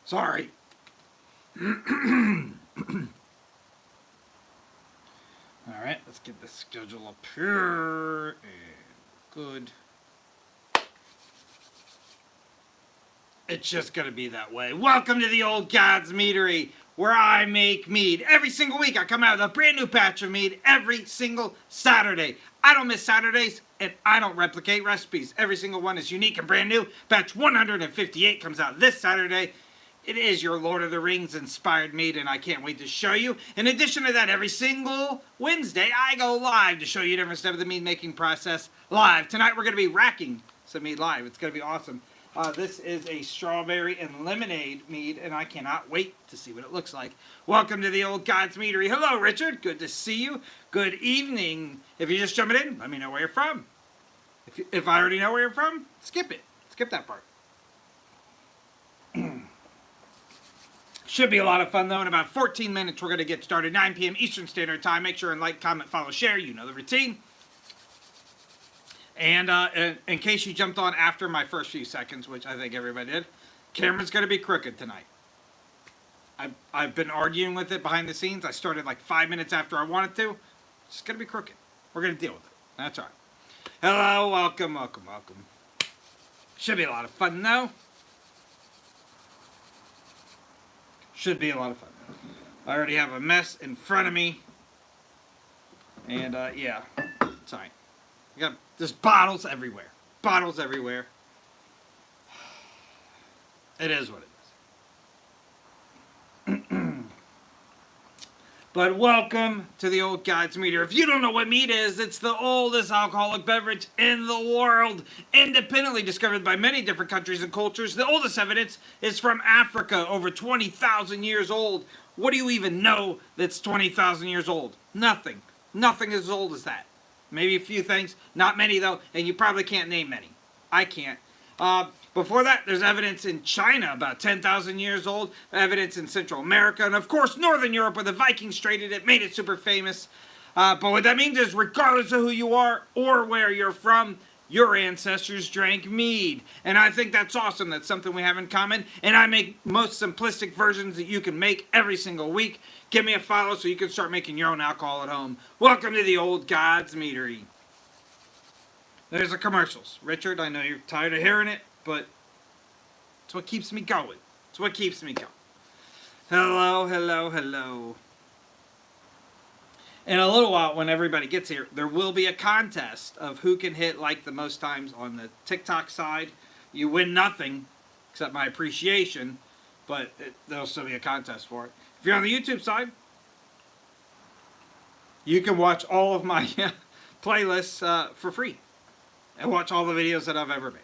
Sorry. Alright, let's get the schedule up here. And good. It's just going to be that way. Welcome to the Old God's Meadery, where I make mead. Every single week I come out with a brand new batch of mead every single Saturday. I don't miss Saturdays, and I don't replicate recipes. Every single one is unique and brand new. Batch 158 comes out this Saturday. It is your Lord of the Rings inspired mead, and I can't wait to show you. In addition to that, every single Wednesday, I go live to show you a different step of the mead making process live. Tonight, we're going to be racking some mead live. It's going to be awesome. This is a strawberry and lemonade mead, and I cannot wait to see what it looks like. Welcome to the Old God's Meadery. Hello, Richard. Good to see you. Good evening. If you're just jumping in, let me know where you're from. If I already know where you're from, skip it. Skip that part. Should be a lot of fun, though. In about 14 minutes, we're going to get started. 9 p.m. Eastern Standard Time. Make sure and like, comment, follow, share. You know the routine. And in case you jumped on after my first few seconds, which I think everybody did, camera's going to be crooked tonight. I've been arguing with it behind the scenes. I started like 5 minutes after I wanted to. It's just going to be crooked. We're going to deal with it. That's all right. Hello, welcome, welcome, welcome. Should be a lot of fun, though. Should be a lot of fun. I already have a mess in front of me. And, yeah. It's all right. There's bottles everywhere. Bottles everywhere. It is what it is. But welcome to the Old God's Meadery. If you don't know what mead is, it's the oldest alcoholic beverage in the world. Independently discovered by many different countries and cultures. The oldest evidence is from Africa, over 20,000 years old. What do you even know that's 20,000 years old? Nothing. Nothing as old as that. Maybe a few things. Not many, though, and you probably can't name many. I can't. Before that, there's evidence in China, about 10,000 years old. Evidence in Central America, and of course, Northern Europe, where the Vikings traded it, made it super famous. But what that means is, regardless of who you are or where you're from, your ancestors drank mead. And I think that's awesome. That's something we have in common. And I make most simplistic versions that you can make every single week. Give me a follow so you can start making your own alcohol at home. Welcome to the Old God's Meadery. There's the commercials. Richard, I know you're tired of hearing it, but it's what keeps me going. It's what keeps me going. Hello, hello, hello. In a little while, when everybody gets here, there will be a contest of who can hit like the most times on the TikTok side. You win nothing except my appreciation, but there'll still be a contest for it. If you're on the YouTube side, you can watch all of my playlists for free and watch all the videos that I've ever made.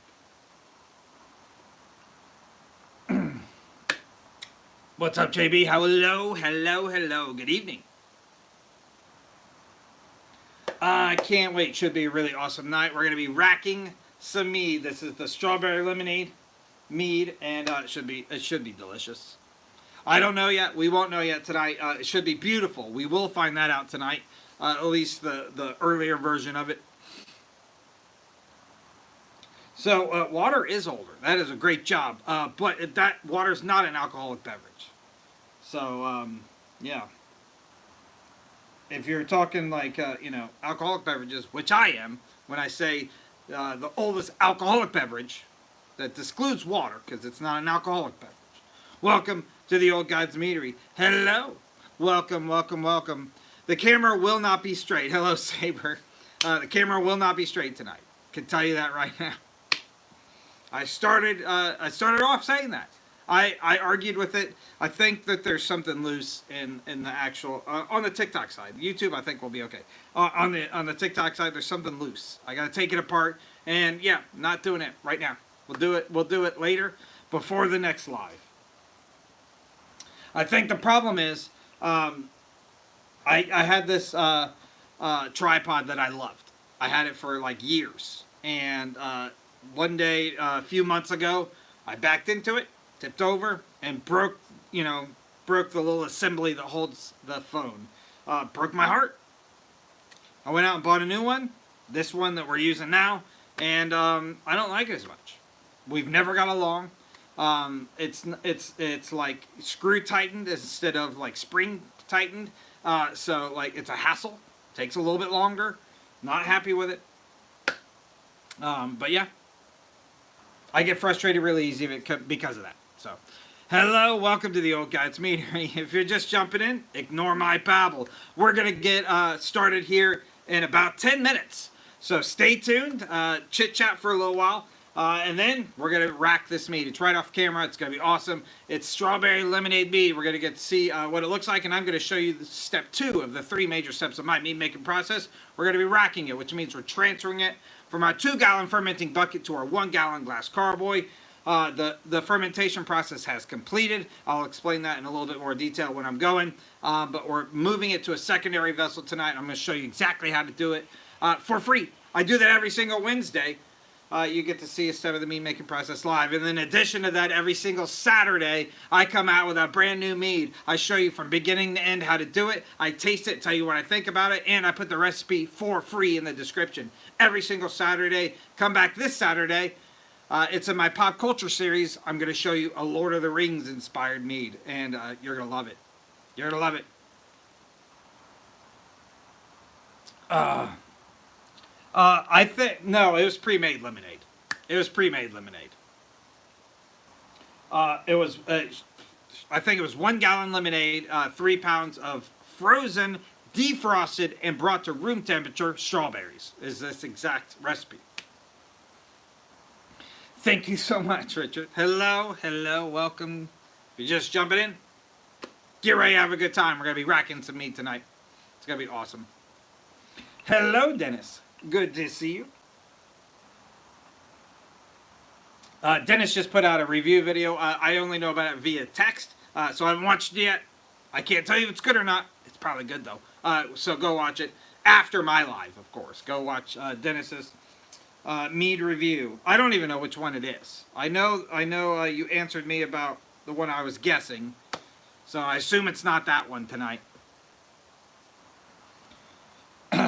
What's up, JB? Hello, hello, hello. Good evening. I can't wait. Should be a really awesome night. We're going to be racking some mead. This is the strawberry lemonade mead, and it should be delicious. I don't know yet. We won't know yet tonight. It should be beautiful. We will find that out tonight. At least the earlier version of it. So water is older. That is a great job. But that water is not an alcoholic beverage. So yeah. If you're talking like alcoholic beverages, which I am, when I say the oldest alcoholic beverage, that excludes water because it's not an alcoholic beverage. Welcome to the Old God's Meadery. Hello. Welcome, welcome, welcome. The camera will not be straight. Hello, Saber. The camera will not be straight tonight. Can tell you that right now. I started off saying that. I argued with it. I think that there's something loose in the actual on the TikTok side. YouTube, I think, will be okay. On the TikTok side, there's something loose. I got to take it apart, and yeah, not doing it right now. We'll do it later, before the next live. I think the problem is, I had this tripod that I loved. I had it for like years, and one day a few months ago, I backed into it, tipped over, and broke the little assembly that holds the phone. Broke my heart. I went out and bought a new one, this one that we're using now, and I don't like it as much. We've never got along. It's like screw tightened instead of like spring tightened. So like it's a hassle. Takes a little bit longer. Not happy with it. But yeah, I get frustrated really easy because of that. So, hello, welcome to the Old Guys Mead. If you're just jumping in, ignore my babble. We're gonna get started here in about 10 minutes. So stay tuned, chit chat for a little while, and then we're gonna rack this mead. It's right off camera. It's gonna be awesome. It's strawberry lemonade mead. We're gonna get to see what it looks like, and I'm gonna show you the step 2 of the 3 major steps of my mead making process. We're gonna be racking it, which means we're transferring it from our 2-gallon fermenting bucket to our 1-gallon glass carboy. The fermentation process has completed. I'll explain that in a little bit more detail when I'm going. But we're moving it to a secondary vessel tonight. I'm going to show you exactly how to do it for free. I do that every single Wednesday. You get to see a step of the mead making process live. And in addition to that, every single Saturday, I come out with a brand new mead. I show you from beginning to end how to do it. I taste it, tell you what I think about it, and I put the recipe for free in the description. Every single Saturday. Come back this Saturday. It's in my pop culture series. I'm going to show you a Lord of the Rings inspired mead, and you're going to love it. You're going to love it. I think, no, it was pre-made lemonade. It was pre-made lemonade. It was, I think it was 1-gallon lemonade, 3 pounds of frozen, defrosted, and brought to room temperature strawberries is this exact recipe. Thank you so much, Richard. Hello, welcome. If you're just jumping in, get ready to have a good time. We're going to be racking some meat tonight. It's going to be awesome. Hello, Dennis. Good to see you. Dennis just put out a review video. I only know about it via text, so I haven't watched it yet. I can't tell you if it's good or not. It's probably good, though. So go watch it after my live, of course. Go watch Dennis's mead review. I don't even know which one it is. I know you answered me about the one I was guessing, so I assume it's not that one tonight.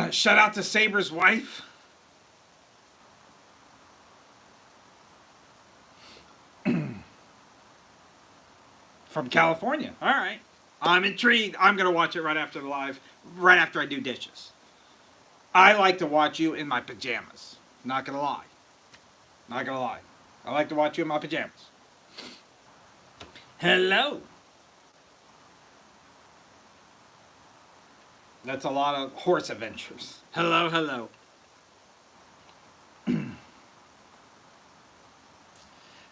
Shout out to Saber's wife. From California. All right. I'm intrigued. I'm going to watch it right after the live, right after I do dishes. I like to watch you in my pajamas. Not going to lie. Not going to lie. I like to watch you in my pajamas. Hello. That's a lot of horse adventures. Hello.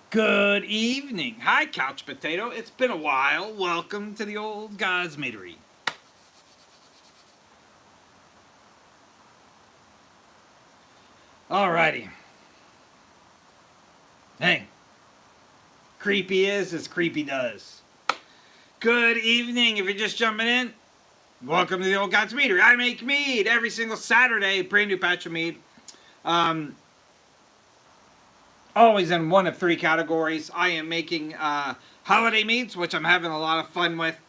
Good evening. Hi, Couch Potato. It's been a while. Welcome to the Old Guys Meadery. Alrighty. Hey. Creepy is as creepy does. Good evening. If you're just jumping in, welcome to the Old Guys Meadery. I make mead every single Saturday. Brand new batch of mead. Always in one of 3 categories. I am making holiday meads, which I'm having a lot of fun with.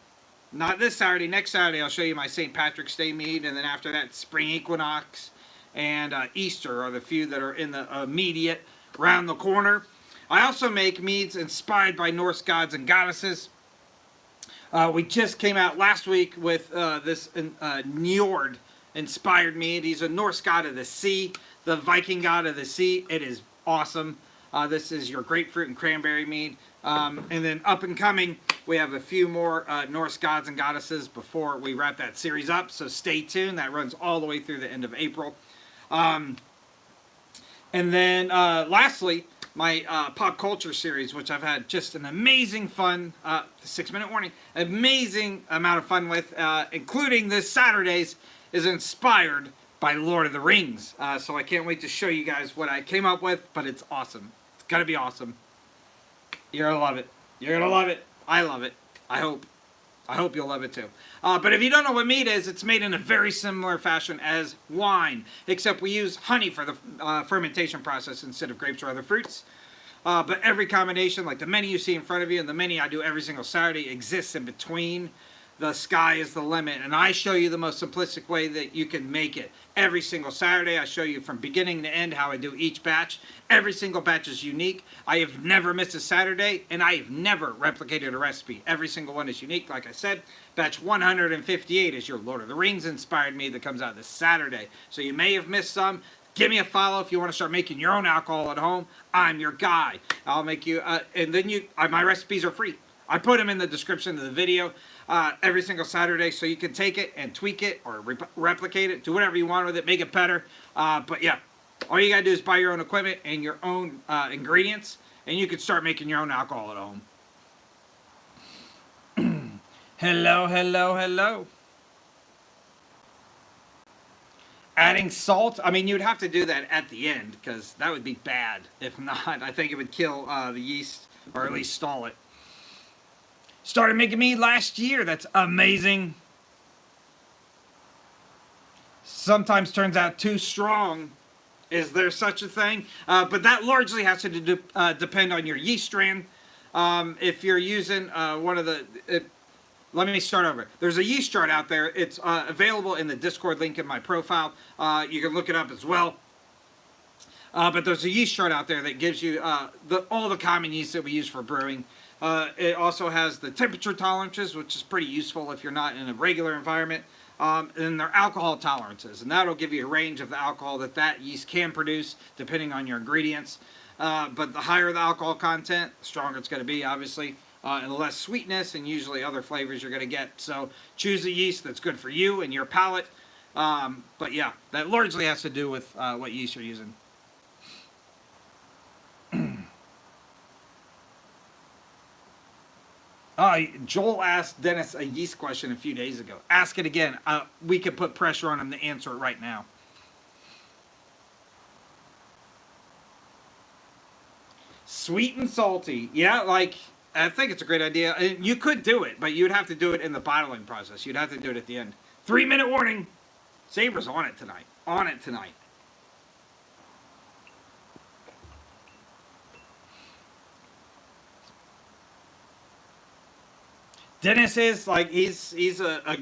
Not this Saturday. Next Saturday, I'll show you my St. Patrick's Day mead. And then after that, Spring Equinox and Easter are the few that are in the immediate round the corner. I also make meads inspired by Norse gods and goddesses. We just came out last week with this Njord inspired mead. He's a Norse god of the sea, the Viking god of the sea. It is awesome. This is your grapefruit and cranberry mead. And then up and coming, we have a few more Norse gods and goddesses before we wrap that series up. So stay tuned. That runs all the way through the end of April. And then lastly, my pop culture series, which I've had just an amazing fun, 6-minute warning, amazing amount of fun with, including this Saturday's, is inspired by Lord of the Rings. So I can't wait to show you guys what I came up with, but it's awesome. It's going to be awesome. You're going to love it. You're going to love it. I love it. I hope. I hope you'll love it too. But if you don't know what mead is, it's made in a very similar fashion as wine, except we use honey for the fermentation process instead of grapes or other fruits. But every combination, like the menu you see in front of you and the menu I do every single Saturday, exists in between. the sky is the limit, and I show you the most simplistic way that you can make it. Every single Saturday, I show you from beginning to end how I do each batch. Every single batch is unique. I have never missed a Saturday, and I have never replicated a recipe. Every single one is unique. Like I said, batch 158 is your Lord of the Rings inspired mead that comes out this Saturday. So you may have missed some. Give me a follow if you want to start making your own alcohol at home. I'm your guy. I'll make you, and then my recipes are free. I put them in the description of the video every single Saturday, so you can take it and tweak it or replicate it, do whatever you want with it, make it better. But yeah, all you gotta do is buy your own equipment and your own ingredients, and you can start making your own alcohol at home. Hello, hello, hello. Adding salt, I mean, you'd have to do that at the end, because that would be bad. If not, I think it would kill the yeast, or at least stall it. Started making mead last year. That's amazing. Sometimes turns out too strong. Is there such a thing? But that largely has to depend on your yeast strain. If you're using one of the... let me start over. There's a yeast chart out there. It's available in the Discord link in my profile. You can look it up as well. But there's a yeast chart out there that gives you all the common yeast that we use for brewing. It also has the temperature tolerances, which is pretty useful if you're not in a regular environment. And their alcohol tolerances. And that'll give you a range of the alcohol that yeast can produce, depending on your ingredients. But the higher the alcohol content, the stronger it's going to be, obviously. And the less sweetness and usually other flavors you're going to get. So choose a yeast that's good for you and your palate. But yeah, that largely has to do with what yeast you're using. Joel asked Dennis a yeast question a few days ago. Ask it again. We could put pressure on him to answer it right now. Sweet and salty. Yeah, I think it's a great idea. You could do it, but you'd have to do it in the bottling process. You'd have to do it at the end. 3-minute warning. Saber's on it tonight. On it tonight. Dennis is he's a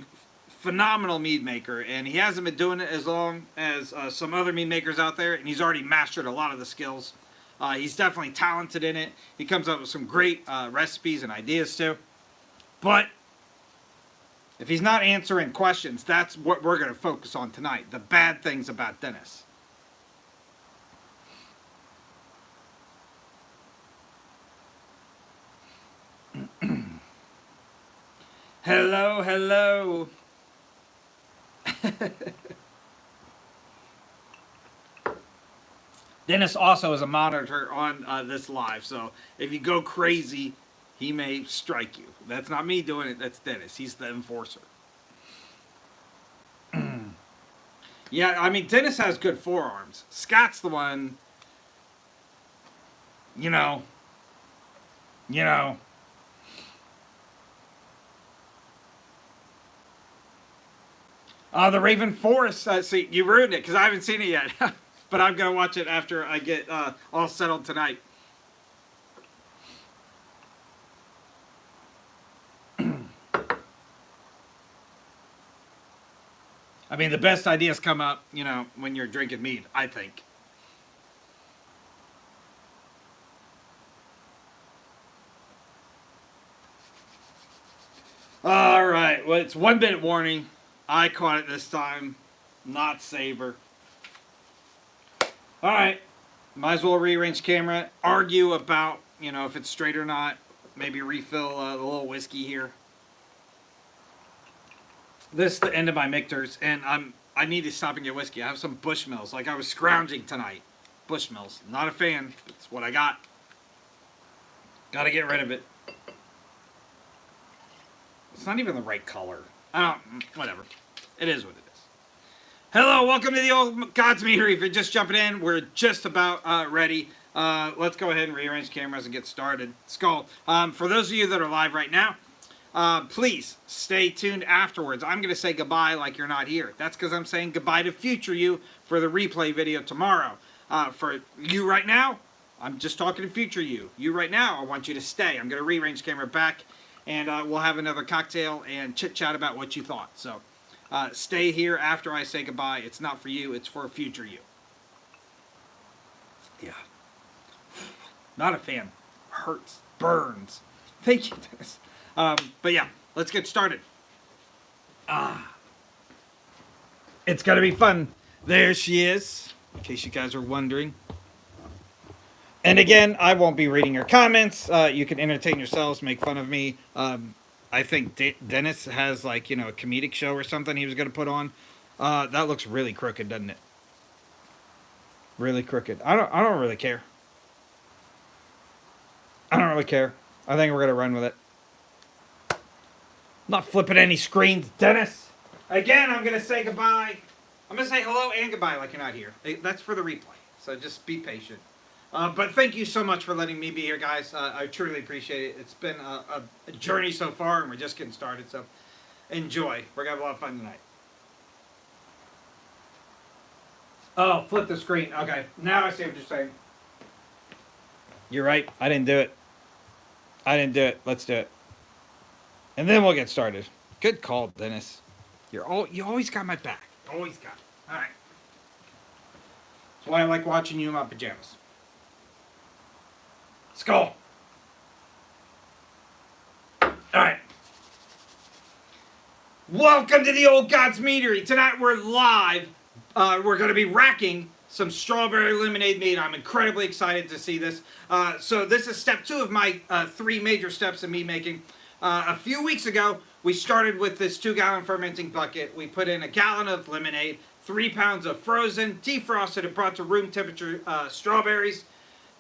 phenomenal mead maker, and he hasn't been doing it as long as some other mead makers out there, and he's already mastered a lot of the skills. He's definitely talented in it. He comes up with some great recipes and ideas too. But if he's not answering questions, that's what we're going to focus on tonight. The bad things about Dennis. Hello, hello. Dennis also is a monitor on this live, so if you go crazy, he may strike you. That's not me doing it, that's Dennis. He's the enforcer. Yeah, I mean, Dennis has good forearms. Scott's the one, you know. The Raven Forest, see, you ruined it because I haven't seen it yet. But I'm going to watch it after I get all settled tonight. I mean, the best ideas come up, when you're drinking mead, I think. All right, well, it's 1-minute warning. I caught it this time, not Saber. All right, might as well rearrange camera, argue about, if it's straight or not. Maybe refill the little whiskey here. This is the end of my Michter's, and I need to stop and get whiskey. I have some Bushmills, like I was scrounging tonight. Bushmills, not a fan. It's what I got. Got to get rid of it. It's not even the right color. Whatever. It is what it is. Hello, welcome to the Old Gods Meadery. If you're just jumping in, we're just about ready. Let's go ahead and rearrange cameras and get started. Skull. For those of you that are live right now, please stay tuned afterwards. I'm going to say goodbye like you're not here. That's because I'm saying goodbye to future you for the replay video tomorrow. For you right now, I'm just talking to future you. You right now, I want you to stay. I'm going to rearrange camera back and we'll have another cocktail and chit chat about what you thought. So stay here after I say goodbye. It's not for you, it's for a future you. Yeah. Not a fan. Hurts. Burns. Thank you, Dennis. But yeah, let's get started. It's going to be fun. There she is, in case you guys are wondering. And again, I won't be reading your comments. You can entertain yourselves, make fun of me. I think Dennis has, like, a comedic show or something he was going to put on. That looks really crooked, doesn't it? Really crooked. I don't really care. I don't really care. I think we're going to run with it. I'm not flipping any screens, Dennis. Again, I'm going to say goodbye. I'm going to say hello and goodbye like you're not here. That's for the replay, so just be patient. But thank you so much for letting me be here, guys. I truly appreciate it. It's been a journey so far, and we're just getting started, so enjoy. We're going to have a lot of fun tonight. Oh, flip the screen. Okay, now I see what you're saying. You're right. I didn't do it. Let's do it. And then we'll get started. Good call, Dennis. You always got my back. Always got it. All right. That's why I like watching you in my pajamas. Skull. All right. Welcome to the Old Gods Meadery. Tonight we're live. We're going to be racking some strawberry lemonade mead. I'm incredibly excited to see this. So this is step 2 of my 3 major steps in mead making. A few weeks ago, we started with this 2-gallon fermenting bucket. We put in a gallon of lemonade, 3 pounds of frozen, defrosted, and brought to room temperature strawberries,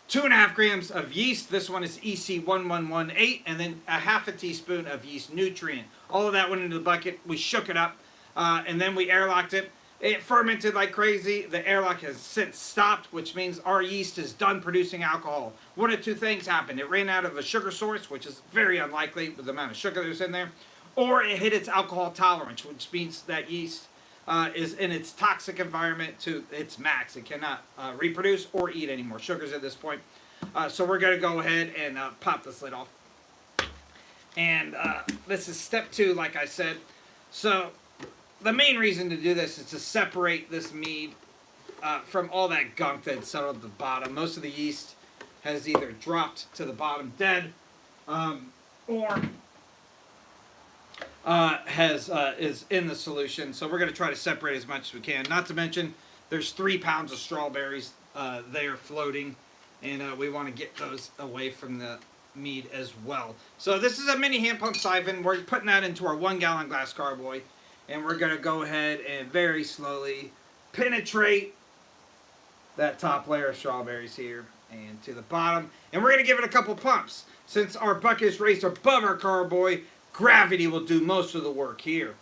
2.5 grams of yeast. This one is EC1118, and then a half a teaspoon of yeast nutrient. All of that went into the bucket. We shook it up, and then we airlocked it. It fermented like crazy. The airlock has since stopped, which means our yeast is done producing alcohol. One of 2 things happened. It ran out of a sugar source, which is very unlikely with the amount of sugar that's in there, or it hit its alcohol tolerance, which means that yeast is in its toxic environment to its max. It cannot reproduce or eat any more sugars at this point. So we're going to go ahead and pop this lid off. And this is step 2, like I said. So the main reason to do this is to separate this mead from all that gunk that settled at the bottom. Most of the yeast has either dropped to the bottom dead, or is in the solution. So we're going to try to separate as much as we can. Not to mention, there's 3 pounds of strawberries there floating, and we want to get those away from the mead as well. So this is a mini hand pump siphon. We're putting that into our 1-gallon glass carboy. And we're going to go ahead and very slowly penetrate that top layer of strawberries here and to the bottom. And we're going to give it a couple pumps. Since our bucket is raised above our carboy, gravity will do most of the work here.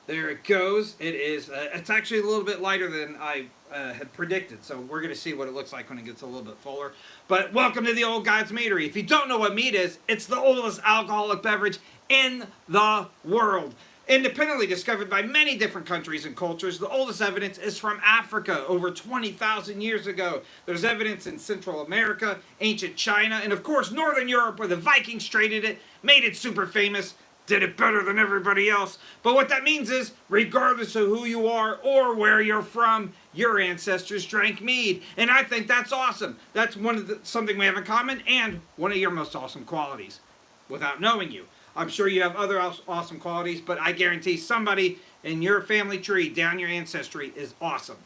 There it goes. It's actually a little bit lighter than I had predicted. So we're going to see what it looks like when it gets a little bit fuller. But welcome to the Old Gods Meadery. If you don't know what mead is, it's the oldest alcoholic beverage in the world. Independently discovered by many different countries and cultures, the oldest evidence is from Africa, over 20,000 years ago. There's evidence in Central America, ancient China, and of course Northern Europe, where the Vikings traded it, made it super famous, did it better than everybody else. But what that means is, regardless of who you are or where you're from, your ancestors drank mead. And I think that's awesome. That's something we have in common, and one of your most awesome qualities, without knowing you. I'm sure you have other awesome qualities, but I guarantee somebody in your family tree down your ancestry is awesome.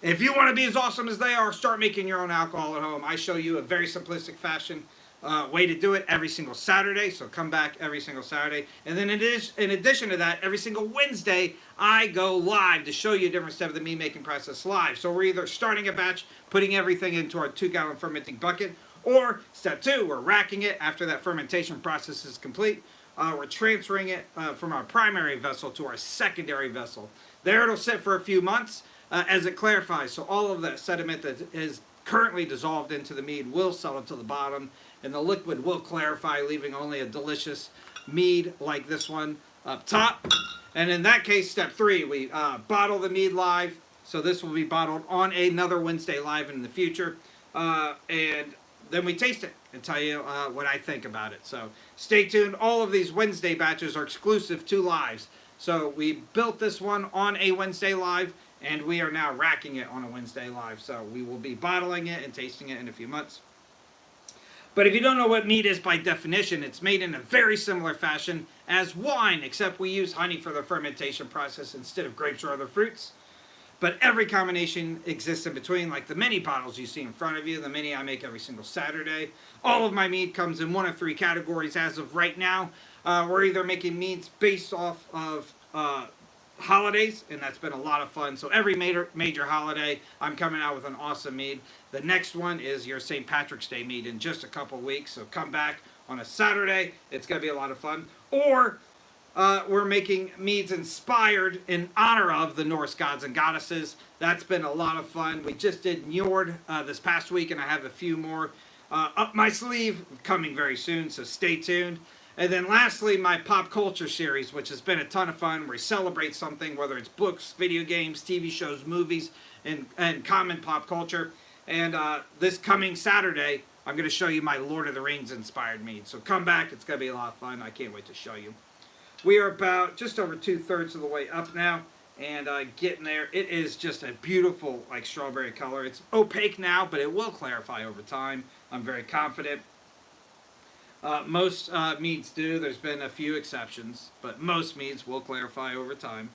If you want to be as awesome as they are, start making your own alcohol at home. I show you a very simplistic fashion way to do it every single Saturday, so come back every single Saturday. And then in addition to that, every single Wednesday, I go live to show you a different step of the mead making process live. So we're either starting a batch, putting everything into our 2-gallon fermenting bucket, or step 2, we're racking it after that fermentation process is complete. We're transferring it from our primary vessel to our secondary vessel. There it'll sit for a few months as it clarifies. So all of that sediment that is currently dissolved into the mead will settle to the bottom, and the liquid will clarify, leaving only a delicious mead like this one up top. And in that case, step 3, we bottle the mead live. So this will be bottled on another Wednesday live in the future. And then we taste it and tell you what I think about it. So stay tuned. All of these Wednesday batches are exclusive to lives. So we built this one on a Wednesday live, and we are now racking it on a Wednesday live. So we will be bottling it and tasting it in a few months. But if you don't know what mead is by definition, it's made in a very similar fashion as wine, except we use honey for the fermentation process instead of grapes or other fruits. But every combination exists in between, like the mini bottles you see in front of you, the mini I make every single Saturday. All of my mead comes in one of three categories as of right now. We're either making meads based off of holidays, and that's been a lot of fun. So every major holiday, I'm coming out with an awesome mead. The next one is your St. Patrick's Day mead in just a couple weeks. So come back on a Saturday. It's going to be a lot of fun. Or we're making meads inspired in honor of the Norse gods and goddesses. That's been a lot of fun. We just did Njord this past week, and I have a few more up my sleeve coming very soon, so stay tuned. And then lastly, my pop culture series, which has been a ton of fun, where we celebrate something, whether it's books, video games, TV shows, movies, and common pop culture. And this coming Saturday, I'm going to show you my Lord of the Rings inspired mead. So come back. It's going to be a lot of fun. I can't wait to show you. We are about just over 2/3 of the way up now, and getting there. It is just a beautiful, like, strawberry color. It's opaque now, but it will clarify over time. I'm very confident. Most meads do. There's been a few exceptions, but most meads will clarify over time.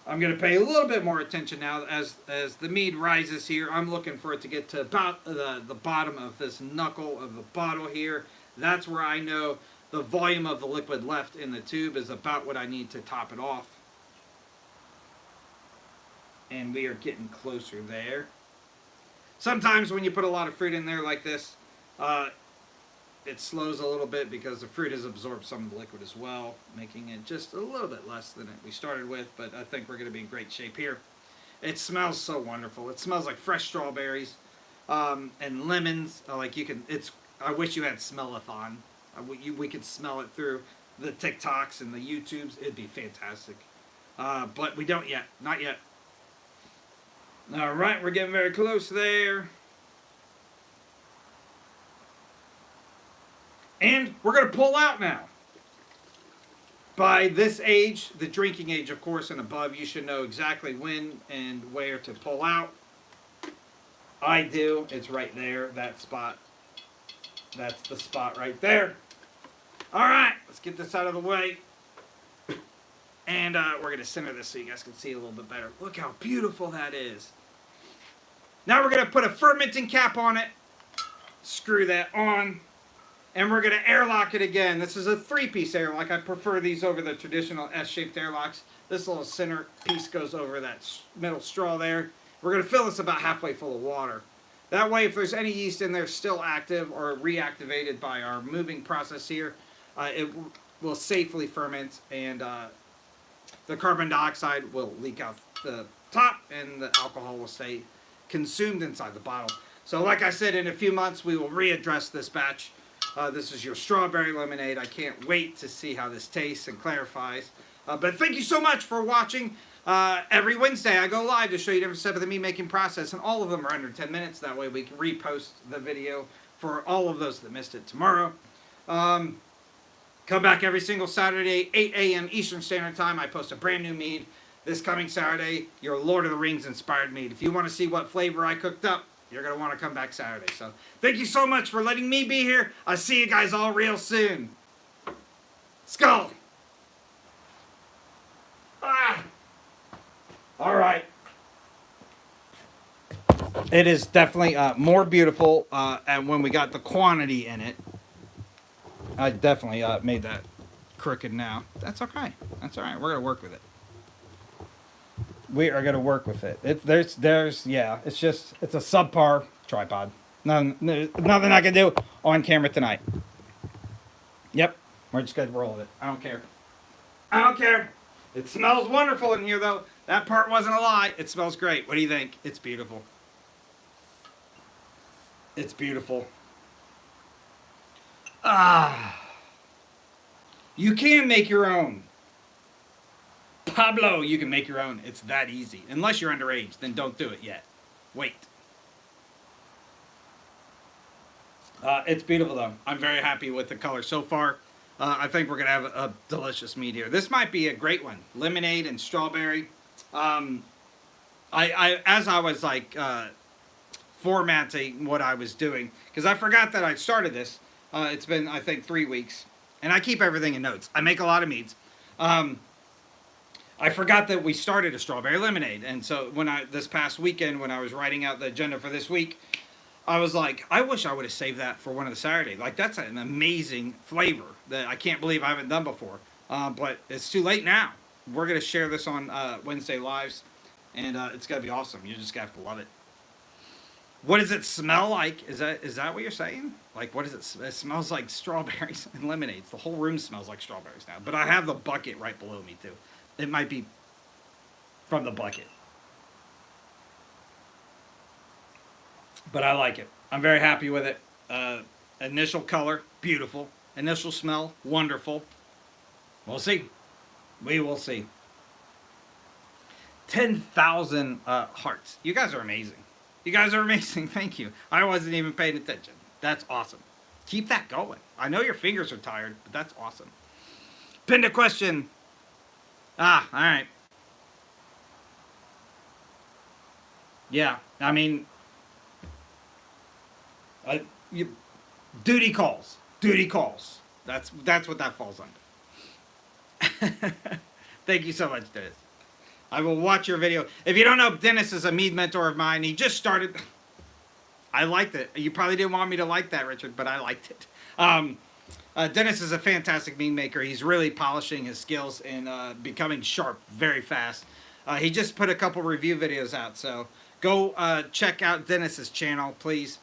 I'm going to pay a little bit more attention now as the mead rises here. I'm looking for it to get to about the bottom of this knuckle of the bottle here. That's where I know the volume of the liquid left in the tube is about what I need to top it off. And we are getting closer there. Sometimes when you put a lot of fruit in there like this, it slows a little bit because the fruit has absorbed some of the liquid as well, making it just a little bit less than we started with, but I think we're going to be in great shape here. It smells so wonderful. It smells like fresh strawberries and lemons. Like you can, I wish you had smell-a-thon. We could smell it through the TikToks and the YouTubes. It'd be fantastic. But we don't yet. Not yet. All right, we're getting very close there. And we're going to pull out now. By this age, the drinking age, of course, and above, you should know exactly when and where to pull out. I do. It's right there, that spot. That's the spot right there. All right, let's get this out of the way. And we're going to center this so you guys can see a little bit better. Look how beautiful that is. Now we're going to put a fermenting cap on it. Screw that on. And we're going to airlock it again. This is a 3-piece airlock. I prefer these over the traditional S-shaped airlocks. This little center piece goes over that middle straw there. We're going to fill this about halfway full of water. That way, if there's any yeast in there still active or reactivated by our moving process here, it will safely ferment, and the carbon dioxide will leak out the top, and the alcohol will stay consumed inside the bottle. So like I said, in a few months, we will readdress this batch. This is your strawberry lemonade. I can't wait to see how this tastes and clarifies. But thank you so much for watching. Every Wednesday I go live to show you different steps of the mead making process, and all of them are under 10 minutes. That way we can repost the video for all of those that missed it tomorrow. Come back every single Saturday, 8 a.m. Eastern Standard Time. I post a brand new mead. This coming Saturday, your Lord of the Rings inspired mead. If you want to see what flavor I cooked up, you're going to want to come back Saturday. So thank you so much for letting me be here. I'll see you guys all real soon. Skull. Ah. All right. It is definitely more beautiful and when we got the quantity in it. I definitely made that crooked now. That's okay. That's all right. We're going to work with it. We are going to work with it. Yeah, it's a subpar tripod. Nothing I can do on camera tonight. Yep. We're just going to roll with it. I don't care. I don't care. It smells wonderful in here, though. That part wasn't a lie. It smells great. What do you think? It's beautiful. It's beautiful. Ah. You can make your own. Pablo, you can make your own. It's that easy. Unless you're underage, then don't do it yet. Wait. It's beautiful though. I'm very happy with the color so far. I think we're gonna have a delicious mead here. This might be a great one. Lemonade and strawberry. Um, I as I was like formatting what I was doing because I forgot that I started this. It's been I think 3 weeks, and I keep everything in notes. I make a lot of meads. Um, I forgot that we started a strawberry lemonade, and so when I this past weekend when I was writing out the agenda for this week, I was like, I wish I would have saved that for one of the Saturdays. Like that's an amazing flavor that I can't believe I haven't done before. But it's too late now. We're gonna share this on Wednesday lives, and it's gonna be awesome. You're just gonna have to love it. What does it smell like? Is that what you're saying? Like what does it? It smells like strawberries and lemonades. The whole room smells like strawberries now. But I have the bucket right below me too. It might be from the bucket. But I like it. I'm very happy with it. Initial color, beautiful. Initial smell, wonderful. We'll see. We will see. 10,000 hearts. You guys are amazing. You guys are amazing. Thank you. I wasn't even paying attention. That's awesome. Keep that going. I know your fingers are tired, but that's awesome. Pinned a question. All right. Yeah, I mean, I, you, duty calls. Duty calls. That's what that falls under. Thank you so much, Dennis. I will watch your video. If you don't know, Dennis is a Mead mentor of mine. He just started. I liked it. You probably didn't want me to like that, Richard, but I liked it. Dennis is a fantastic Mead maker. He's really polishing his skills and becoming sharp very fast. He just put a couple review videos out, so go check out Dennis's channel, please.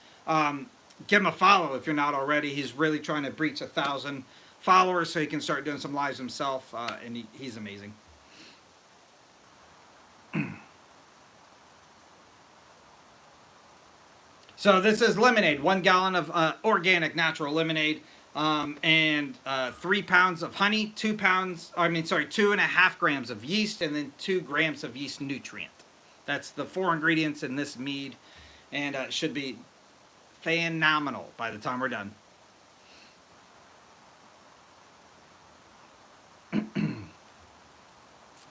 Give him a follow if you're not already. He's really trying to breach 1,000 followers so he can start doing some lives himself, and he's amazing. So this is lemonade, 1 gallon of organic natural lemonade, and 3 pounds of honey, 2.5 grams of yeast, and then 2 grams of yeast nutrient. That's the 4 ingredients in this mead, and it should be phenomenal by the time we're done.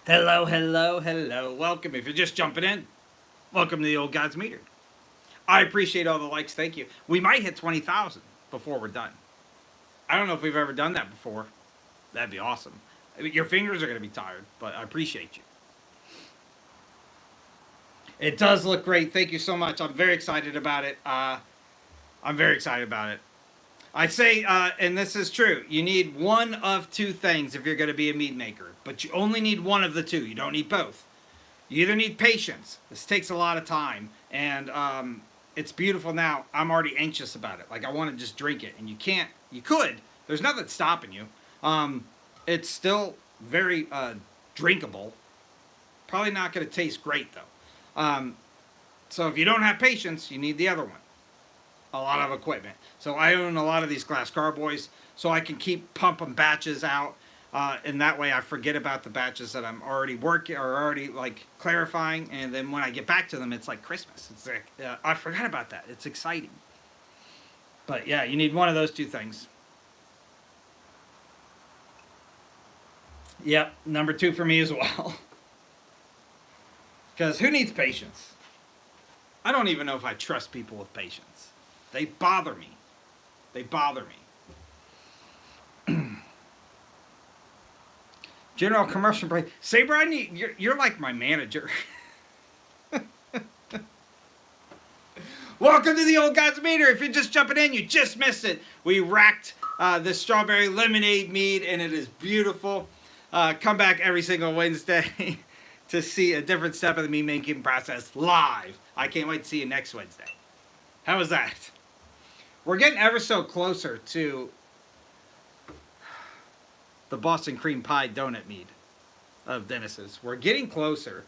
Hello, hello, hello. Welcome. If you're just jumping in, welcome to the Old God's Meter. I appreciate all the likes. Thank you. We might hit 20,000 before we're done. I don't know if we've ever done that before. That'd be awesome. I mean, your fingers are going to be tired, but I appreciate you. It does look great. Thank you so much. I'm very excited about it. I'm very excited about it. I say, and this is true, you need one of two things if you're going to be a mead maker, but you only need one of the two. You don't need both. You either need patience. This takes a lot of time, and it's beautiful now. I'm already anxious about it. Like, I want to just drink it, and you can't. You could. There's nothing stopping you. It's still very drinkable. Probably not going to taste great, though. So if you don't have patience, you need the other one. A lot of equipment. So I own a lot of these glass carboys, so I can keep pumping batches out, and that way I forget about the batches that I'm already working or already like clarifying, and then when I get back to them, it's like Christmas. It's like I forgot about that. It's exciting. But yeah, you need one of those two things. Yep, number 2 for me as well. Because who needs patience? I don't even know if I trust people with patience. They bother me. They bother me. General commercial break. Saber, I need you're like my manager. Welcome to the Old God's Meter. If you're just jumping in, you just missed it. We racked this strawberry lemonade mead, and it is beautiful. Come back every single Wednesday to see a different step of the mead making process live. I can't wait to see you next Wednesday. How was that? We're getting ever so closer to the Boston cream pie donut mead of Dennis's. We're getting closer.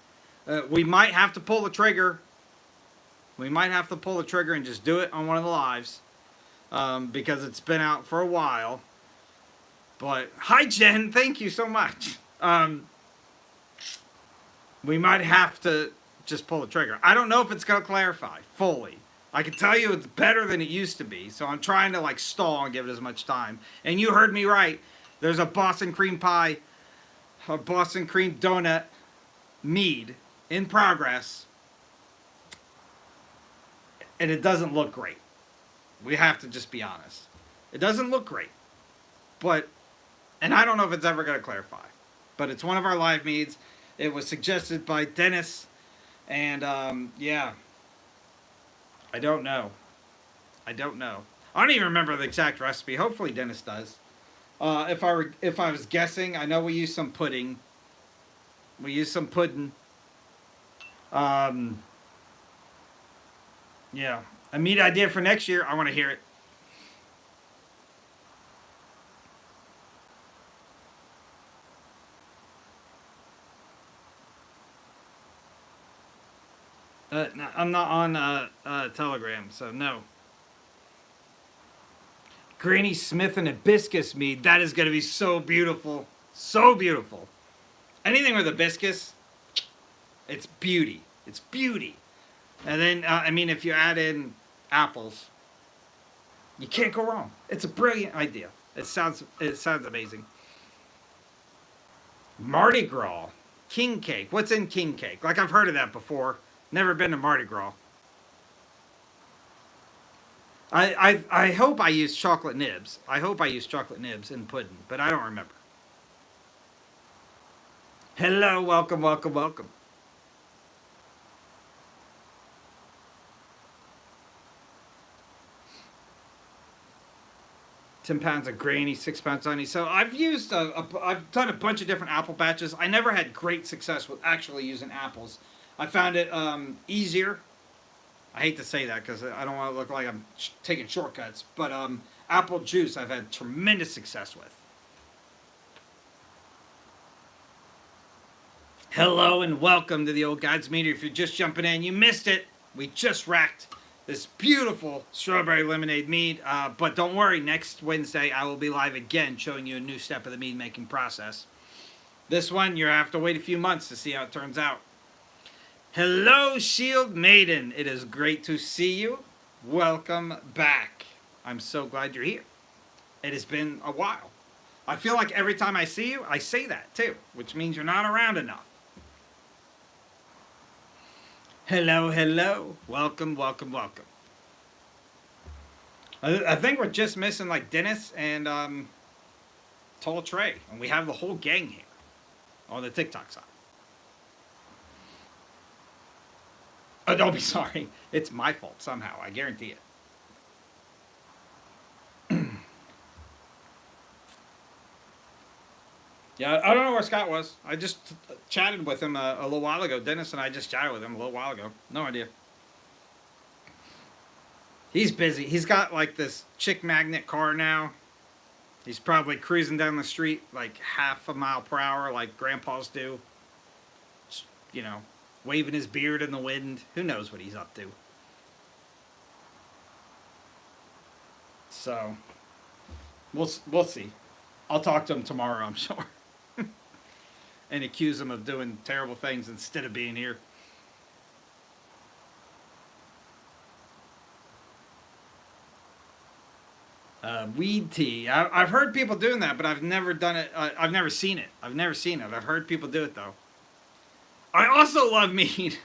We might have to pull the trigger. We might have to pull the trigger and just do it on one of the lives because it's been out for a while. But hi, Jen. Thank you so much. We might have to just pull the trigger. I don't know if it's going to clarify fully. I can tell you it's better than it used to be. So I'm trying to like stall and give it as much time. And you heard me right. There's a Boston cream pie, a Boston cream donut, Mead in progress. And it doesn't look great. We have to just be honest. It doesn't look great. But, and I don't know if it's ever going to clarify. But it's one of our live meads. It was suggested by Dennis. And, yeah. I don't know. I don't know. I don't even remember the exact recipe. Hopefully Dennis does. If I was guessing, I know we used some pudding. We used some pudding. Yeah. A meat idea for next year. I want to hear it. No, I'm not on Telegram, so no. Granny Smith and hibiscus mead. That is going to be so beautiful. So beautiful. Anything with hibiscus, it's beauty. It's beauty. And then, I mean, if you add in apples, you can't go wrong. It's a brilliant idea. It sounds amazing. Mardi Gras. King cake. What's in king cake? Like, I've heard of that before. Never been to Mardi Gras. I hope I used chocolate nibs. I hope I used chocolate nibs in pudding, but I don't remember. Hello, welcome, welcome, welcome. 10 pounds of granny, 6 pounds of honey. So I've used, I've done a bunch of different apple batches. I never had great success with actually using apples. I found it easier. I hate to say that because I don't want to look like I'm taking shortcuts. But apple juice I've had tremendous success with. Hello and welcome to the Old Guides Meter. If you're just jumping in, you missed it. We just racked this beautiful strawberry lemonade mead. But don't worry, next Wednesday I will be live again showing you a new step of the mead making process. This one, you'll have to wait a few months to see how it turns out. Hello, Shield Maiden. It is great to see you. Welcome back. I'm so glad you're here. It has been a while. I feel like every time I see you, I say that too, which means you're not around enough. Hello, hello. Welcome, welcome, welcome. I think we're just missing like Dennis and Tall Trey. And we have the whole gang here on the TikTok side. Oh, don't be sorry. It's my fault somehow. I guarantee it. Yeah, I don't know where Scott was. I just chatted with him a little while ago. Dennis and I just chatted with him a little while ago. No idea. He's busy. He's got like this chick magnet car now. He's probably cruising down the street like half a mile per hour like grandpas do. Just, you know, waving his beard in the wind. Who knows what he's up to. So, we'll see. I'll talk to him tomorrow, I'm sure. And accuse him of doing terrible things instead of being here. Weed tea. I've heard people doing that, but I've never done it. I've never seen it. I've never seen it. I've heard people do it, though. I also love mead.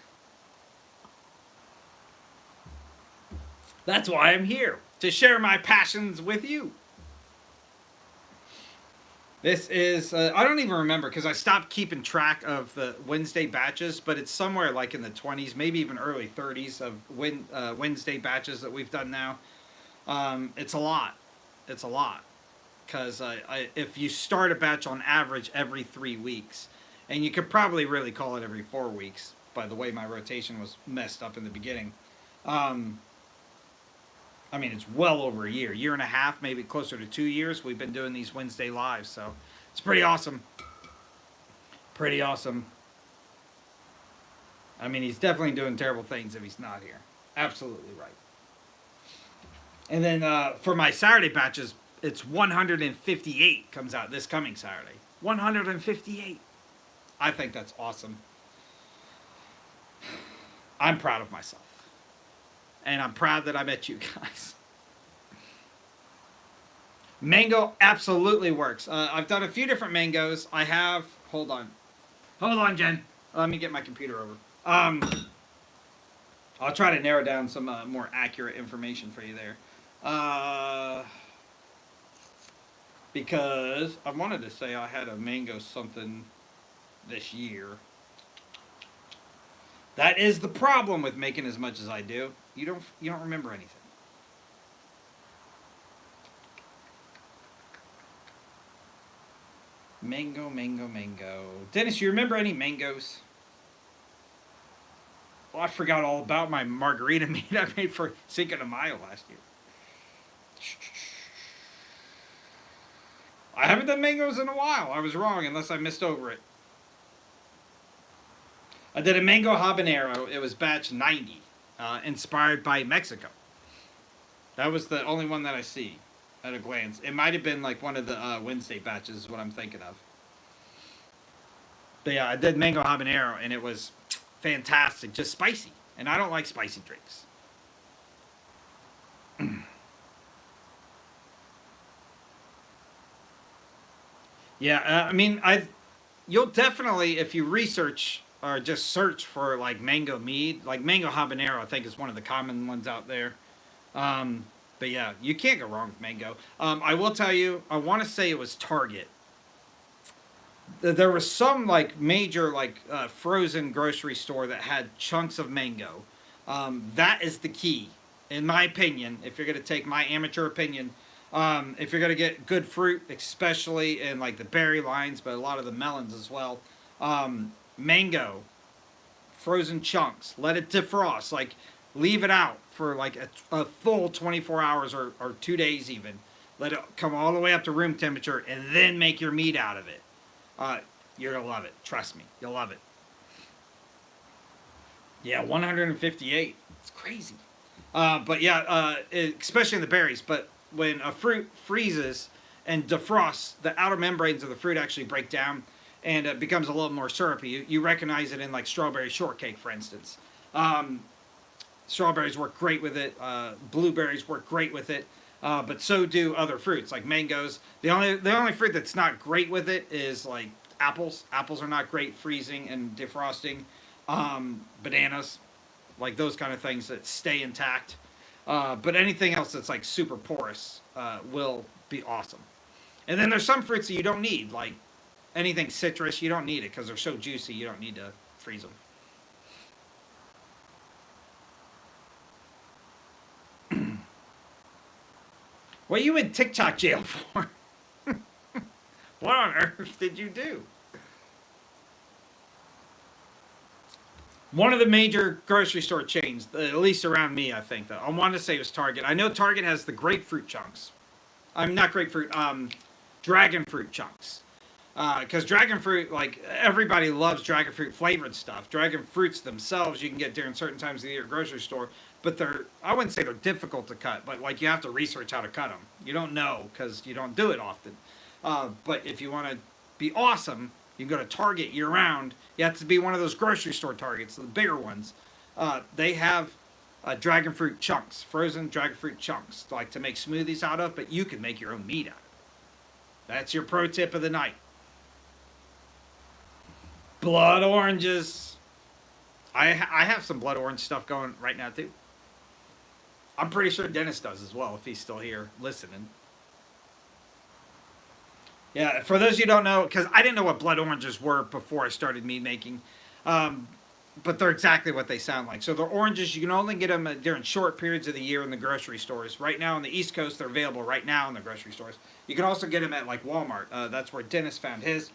That's why I'm here. To share my passions with you. This is, I don't even remember because I stopped keeping track of the Wednesday batches, but it's somewhere like in the 20s, maybe even early 30s of Wednesday batches that we've done now. It's a lot. It's a lot. Because if you start a batch on average every 3 weeks, and you could probably really call it every 4 weeks, by the way my rotation was messed up in the beginning. I mean, it's well over a year and a half, maybe closer to 2 years. We've been doing these Wednesday lives, so it's pretty awesome. Pretty awesome. I mean, he's definitely doing terrible things if he's not here. Absolutely right. And then for my Saturday batches, it's 158 comes out this coming Saturday. 158. I think that's awesome. I'm proud of myself. and I'm proud that I met you guys. Mango absolutely works. I've done a few different mangoes. I have. Hold on, Jen. Let me get my computer over. I'll try to narrow down some more accurate information for you there. Because I wanted to say I had a mango something this year. That is the problem with making as much as I do. You don't remember anything. Mango, mango, mango. Dennis, you remember any mangoes? Well, I forgot all about my margarita meat I made for Cinco de Mayo last year. I haven't done mangoes in a while. I was wrong, unless I missed over it. I did a mango habanero. It was batch 90, inspired by Mexico. That was the only one that I see at a glance. It might have been like one of the Wednesday batches, is what I'm thinking of. But yeah, I did mango habanero, and it was fantastic, just spicy. And I don't like spicy drinks. Yeah, I mean, you'll definitely, if you research or just search for like mango mead, like mango habanero, I think is one of the common ones out there. But yeah, you can't go wrong with mango. I will tell you, I want to say it was Target. There was some like major like frozen grocery store that had chunks of mango. That is the key, in my opinion. If you're gonna take my amateur opinion, if you're gonna get good fruit, especially in like the berry lines, but a lot of the melons as well, mango, frozen chunks, let it defrost. Like leave it out for like a full 24 hours or 2 days even. Let it come all the way up to room temperature, and then make your meat out of it. You're gonna love it. Trust me, you'll love it. Yeah, 158. It's crazy. But yeah, especially in the berries. But when a fruit freezes and defrosts, the outer membranes of the fruit actually break down, and it becomes a little more syrupy. You recognize it in like strawberry shortcake, for instance. Strawberries work great with it. Blueberries work great with it. But so do other fruits like mangoes. The only fruit that's not great with it is like apples. Apples are not great freezing and defrosting. Bananas, like those kind of things that stay intact. But anything else that's like super porous will be awesome. And then there's some fruits that you don't need, like anything citrus. You don't need it because they're so juicy. You don't need to freeze them. What are you in TikTok jail for? What on earth did you do? One of the major grocery store chains, at least around me, I think, though. I want to say it was Target. I know Target has the grapefruit chunks. I mean, not grapefruit, dragon fruit chunks. Because dragon fruit, like, everybody loves dragon fruit flavored stuff. Dragon fruits themselves you can get during certain times of the year at grocery store. But I wouldn't say they're difficult to cut, but like you have to research how to cut them. You don't know because you don't do it often. But if you want to be awesome, you can go to Target year round. You have to be one of those grocery store Targets, the bigger ones. They have dragon fruit chunks, frozen dragon fruit chunks, like to make smoothies out of, but you can make your own meat out of it. That's your pro tip of the night. Blood oranges. I have some blood orange stuff going right now too. I'm pretty sure Dennis does as well if he's still here listening. Yeah, for those of you who don't know, because I didn't know what blood oranges were before I started mead making, but they're exactly what they sound like. So they're oranges. You can only get them during short periods of the year in the grocery stores. Right now on the East Coast, they're available right now in the grocery stores. You can also get them at like Walmart. That's where Dennis found his.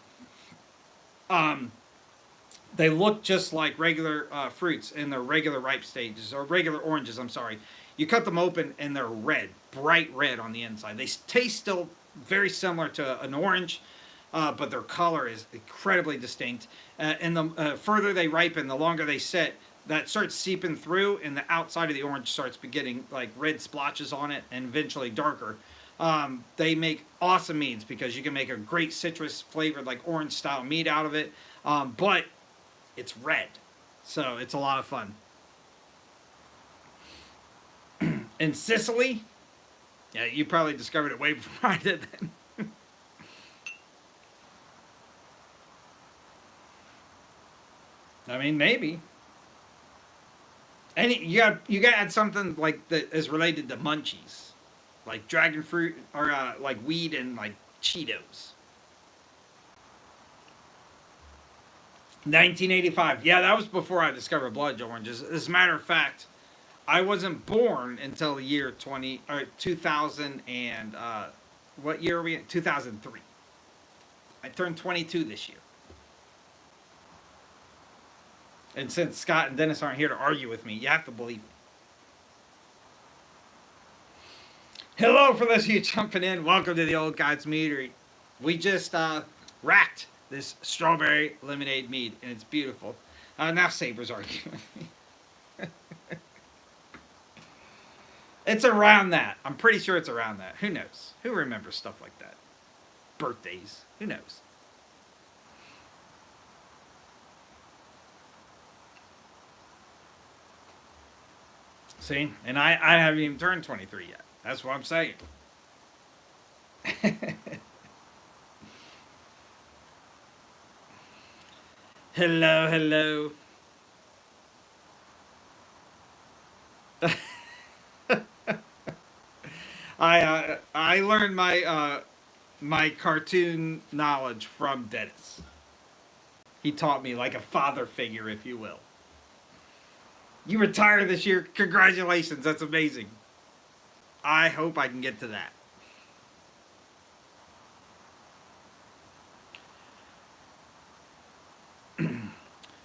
They look just like regular fruits in their regular ripe stages, or regular oranges, I'm sorry. You cut them open and they're red, bright red on the inside. They taste still very similar to an orange, but their color is incredibly distinct. And the further they ripen, the longer they sit, that starts seeping through, and the outside of the orange starts getting like red splotches on it, and eventually darker. They make awesome meads because you can make a great citrus flavored like orange style mead out of it, but it's red, so it's a lot of fun. in Sicily. Yeah, you probably discovered it way before I did then. I mean, maybe. Any you got to add something like that is related to munchies, like dragon fruit or like weed and like Cheetos. 1985. Yeah, that was before I discovered blood oranges. As a matter of fact, I wasn't born until the year 2000 and what year are we in? 2003. I turned 22 this year. And since Scott and Dennis aren't here to argue with me, you have to believe me. Hello, for those of you jumping in. Welcome to the Old Guys Meadery. We just racked this strawberry lemonade mead, and it's beautiful. Now Saber's arguing with me. It's around that. I'm pretty sure it's around that. Who knows? Who remembers stuff like that? Birthdays. Who knows? See? And I haven't even turned 23 yet. That's what I'm saying. Hello, hello. I learned my cartoon knowledge from Dennis. He taught me like a father figure, if you will. You retired this year. Congratulations. That's amazing. I hope I can get to that.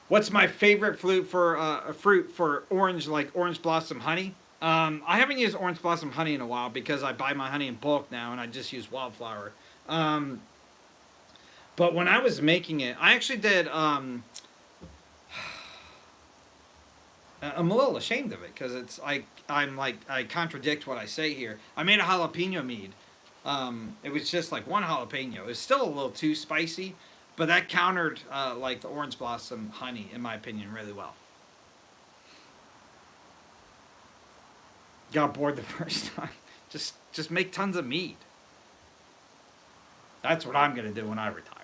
What's my favorite fruit for orange, like orange blossom honey? I haven't used orange blossom honey in a while because I buy my honey in bulk now and I just use wildflower. But when I was making it, I actually did. I'm a little ashamed of it because it's like I contradict what I say here. I made a jalapeno mead. It was just like one jalapeno. It was still a little too spicy, but that countered like the orange blossom honey, in my opinion, really well. Got bored the first time. Just make tons of mead. That's what I'm gonna do when I retire.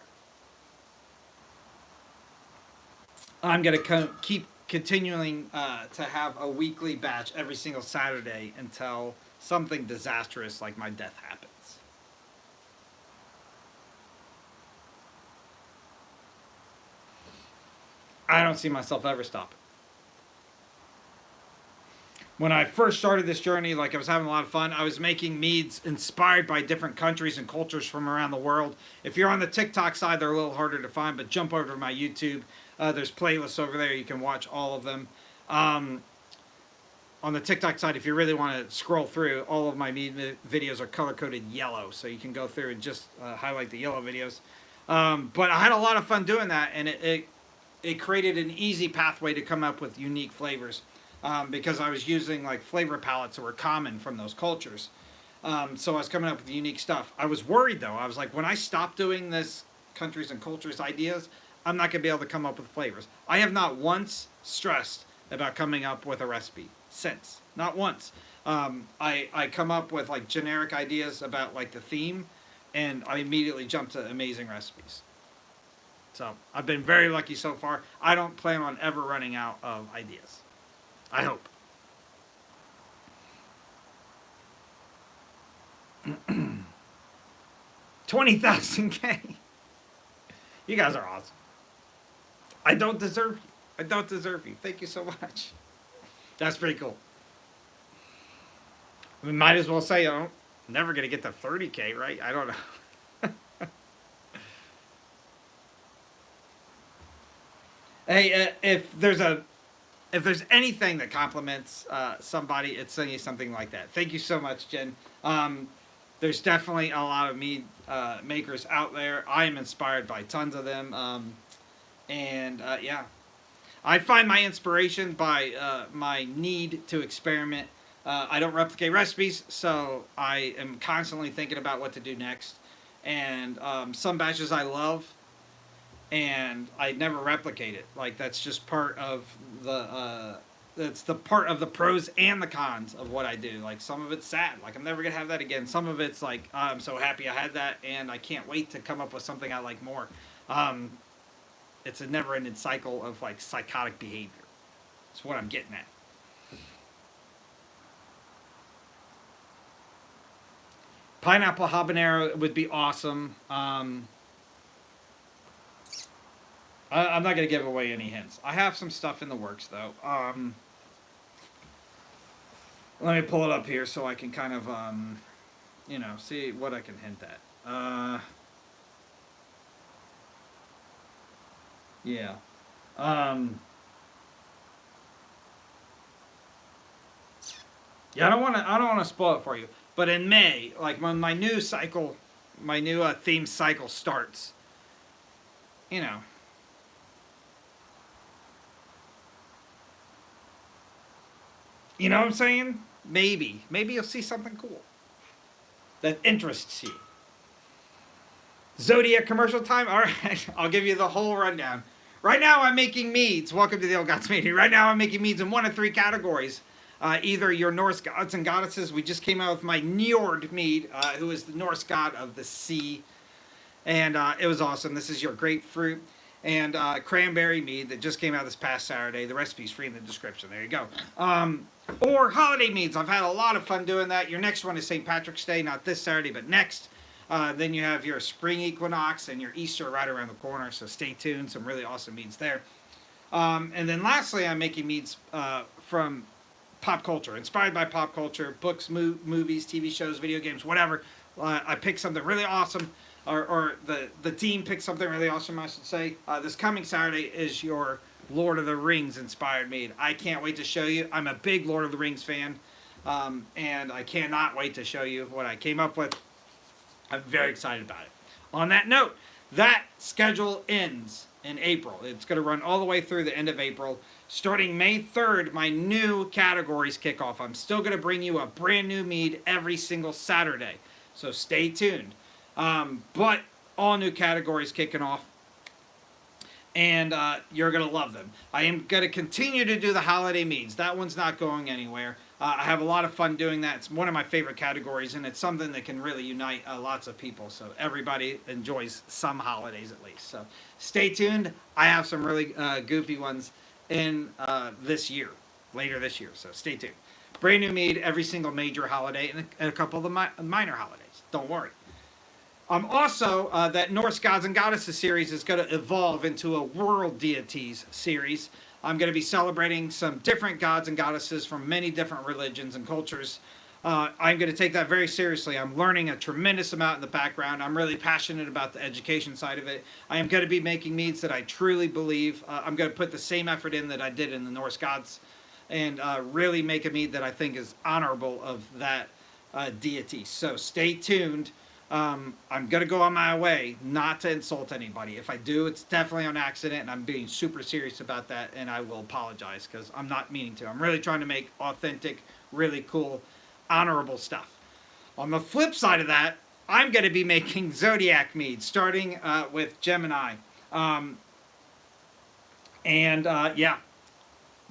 I'm gonna keep continuing to have a weekly batch every single Saturday until something disastrous like my death happens. I don't see myself ever stopping. When I first started this journey, like I was having a lot of fun. I was making meads inspired by different countries and cultures from around the world. If you're on the TikTok side, they're a little harder to find, but jump over to my YouTube. There's playlists over there. You can watch all of them. On the TikTok side, if you really want to scroll through, all of my mead videos are color-coded yellow, so you can go through and just highlight the yellow videos. But I had a lot of fun doing that, and it created an easy pathway to come up with unique flavors. Because I was using like flavor palettes that were common from those cultures. So I was coming up with unique stuff. I was worried though. I was like, when I stop doing this countries and cultures ideas, I'm not going to be able to come up with flavors. I have not once stressed about coming up with a recipe since. Not once. I come up with like generic ideas about like the theme, and I immediately jump to amazing recipes. So I've been very lucky so far. I don't plan on ever running out of ideas. I hope. 20,000K. You guys are awesome. I don't deserve you. I don't deserve you. Thank you so much. That's pretty cool. We might as well say I'm never going to get to 30K, right? I don't know. Hey, if there's anything that compliments somebody, it's saying something like that. Thank you so much, Jen. There's definitely a lot of mead makers out there. I am inspired by tons of them. Yeah. I find my inspiration by my need to experiment. I don't replicate recipes, so I am constantly thinking about what to do next. And some batches I love, and I never replicate it. Like that's just part of that's the part of the pros and the cons of what I do. Like some of it's sad, like I'm never gonna have that again. Some of it's like I'm so happy I had that, and I can't wait to come up with something I like more. Um, it's a never-ending cycle of like psychotic behavior. That's what I'm getting at. Pineapple habanero would be awesome. I'm not gonna give away any hints. I have some stuff in the works though. Let me pull it up here so I can kind of see what I can hint at. Yeah. Um, yeah, I don't want to spoil it for you. But in May, like when my new cycle, my new theme cycle starts, you know, you know what I'm saying? Maybe you'll see something cool that interests you. Zodiac commercial time. All right, I'll give you the whole rundown. Right now, I'm making meads. Welcome to the Old Gods meeting. Right now, I'm making meads in one of three categories. Either your Norse gods and goddesses. We just came out with my Njord mead, who is the Norse god of the sea, and it was awesome. This is your grapefruit and cranberry mead that just came out this past Saturday. The recipe's free in the description. There you go. Or holiday meads. I've had a lot of fun doing that. Your next one is St. Patrick's Day, not this Saturday, but next. Then you have your spring equinox and your Easter right around the corner, so stay tuned. Some really awesome meads there. And then lastly, I'm making meads from pop culture, inspired by pop culture, books, movies, TV shows, video games, whatever. I picked something really awesome, or the team picked something really awesome, I should say. This coming Saturday is your Lord of the Rings inspired mead. I can't wait to show you. I'm a big Lord of the Rings fan, and I cannot wait to show you what I came up with. I'm very excited about it. On that note, that schedule ends in April. It's going to run all the way through the end of April. Starting May 3rd, my new categories kick off. I'm still going to bring you a brand new mead every single Saturday. So stay tuned. But all new categories kicking off. And you're going to love them. I am going to continue to do the holiday meads. That one's not going anywhere. I have a lot of fun doing that. It's one of my favorite categories, and it's something that can really unite lots of people. So everybody enjoys some holidays at least. So stay tuned. I have some really goofy ones in this year, later this year. So stay tuned. Brand new mead every single major holiday and a couple of the minor holidays. Don't worry. Also, that Norse Gods and Goddesses series is going to evolve into a World Deities series. I'm going to be celebrating some different gods and goddesses from many different religions and cultures. I'm going to take that very seriously. I'm learning a tremendous amount in the background. I'm really passionate about the education side of it. I am going to be making meads that I truly believe. I'm going to put the same effort in that I did in the Norse gods and really make a mead that I think is honorable of that deity. So stay tuned. I'm going to go on my way not to insult anybody. If I do, it's definitely on accident, and I'm being super serious about that, and I will apologize because I'm not meaning to. I'm really trying to make authentic, really cool, honorable stuff. On the flip side of that, I'm going to be making Zodiac mead, starting with Gemini. Yeah,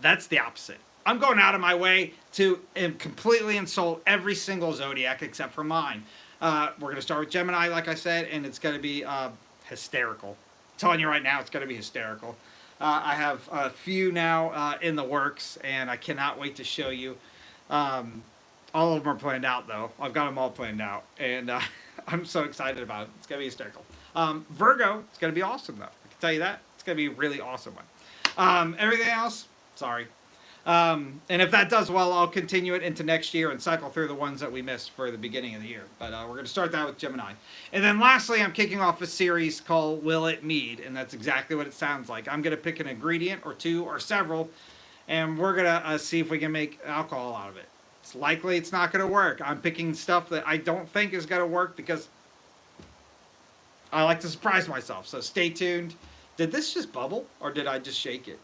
that's the opposite. I'm going out of my way to completely insult every single Zodiac except for mine. We're going to start with Gemini, like I said, and it's going to be hysterical. I'm telling you right now, it's going to be hysterical. I have a few now in the works, and I cannot wait to show you. All of them are planned out, though. I've got them all planned out, and I'm so excited about it. It's going to be hysterical. Virgo, it's going to be awesome, though. I can tell you that. It's going to be a really awesome one. Everything else, sorry. And if that does well, I'll continue it into next year and cycle through the ones that we missed for the beginning of the year. But we're going to start that with Gemini. And then lastly, I'm kicking off a series called Will It Mead? And that's exactly what it sounds like. I'm going to pick an ingredient or two or several, and we're going to see if we can make alcohol out of it. It's likely it's not going to work. I'm picking stuff that I don't think is going to work because I like to surprise myself. So stay tuned. Did this just bubble, or did I just shake it?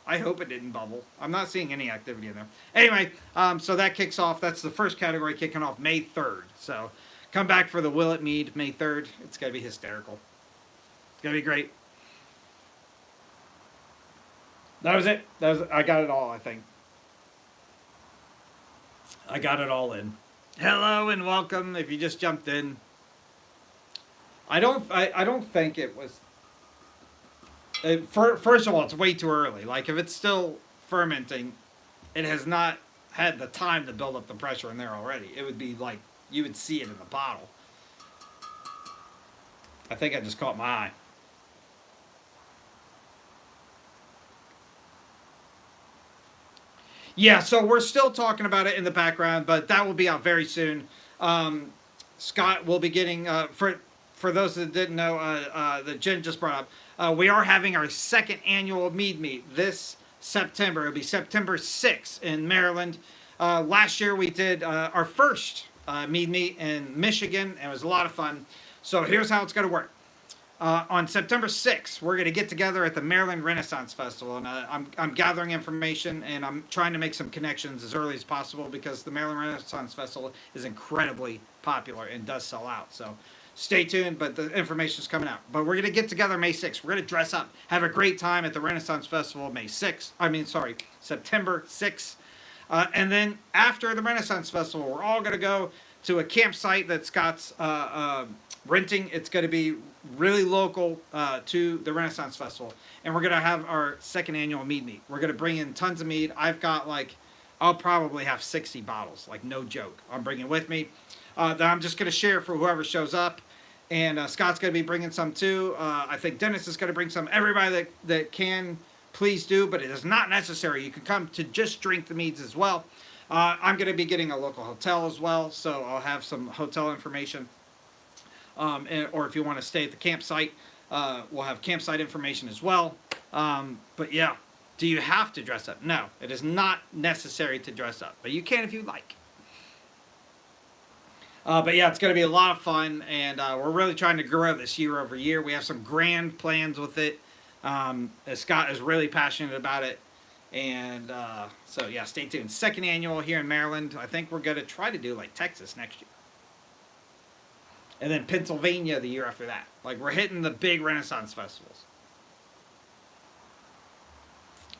I hope it didn't bubble. I'm not seeing any activity in there. Anyway, so that kicks off. That's the first category kicking off May 3rd. So come back for the Will It Mead May 3rd. It's going to be hysterical. It's going to be great. That was it. I got it all, I think. I got it all in. Hello and welcome. If you just jumped in, I don't think it was. First of all, it's way too early. Like if it's still fermenting, it has not had the time to build up the pressure in there already. It would be like you would see it in the bottle. I think I just caught my eye. Yeah, so we're still talking about it in the background, but that will be out very soon. Um, Scott will be getting for those that didn't know, that Jen just brought up. We are having our second annual Mead Meet this September. It'll be September 6th in Maryland. Last year we did our first Mead Meet in Michigan, and it was a lot of fun. So here's how it's going to work. On September 6th, we're going to get together at the Maryland Renaissance Festival, and I'm gathering information and I'm trying to make some connections as early as possible because the Maryland Renaissance Festival is incredibly popular and does sell out. So stay tuned, but the information is coming out. But we're going to get together May 6th. We're going to dress up, have a great time at the Renaissance Festival May 6th. September 6th. And then after the Renaissance Festival, we're all going to go to a campsite that Scott's renting. It's going to be really local to the Renaissance Festival. And we're going to have our second annual Mead Meet. We're going to bring in tons of mead. I'll probably have 60 bottles, like no joke. I'm bringing with me. That I'm just going to share for whoever shows up. And Scott's going to be bringing some too. I think Dennis is going to bring some. Everybody that can, please do, but it is not necessary. You can come to just drink the meads as well. I'm going to be getting a local hotel as well, so I'll have some hotel information. Or if you want to stay at the campsite, we'll have campsite information as well. But yeah, do you have to dress up? No, it is not necessary to dress up, but you can if you like. But yeah, it's going to be a lot of fun, and we're really trying to grow this year over year. We have some grand plans with it. Scott is really passionate about it. And so yeah, stay tuned. Second annual here in Maryland. I think we're going to try to do like Texas next year. And then Pennsylvania the year after that. Like we're hitting the big Renaissance festivals.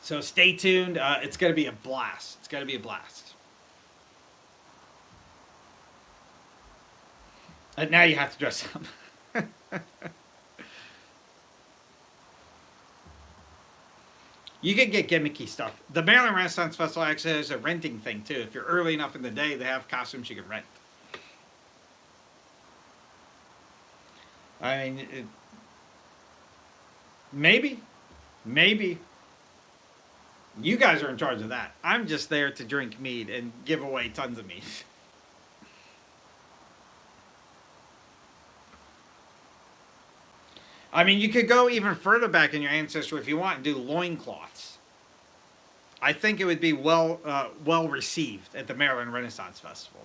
So stay tuned. It's going to be a blast. It's going to be a blast. And now you have to dress up. You can get gimmicky stuff. The Maryland Renaissance Festival actually has a renting thing too. If you're early enough in the day, they have costumes you can rent. I mean, maybe. You guys are in charge of that. I'm just there to drink mead and give away tons of mead. I mean, you could go even further back in your ancestry if you want and do loincloths. I think it would be well received at the Maryland Renaissance Festival.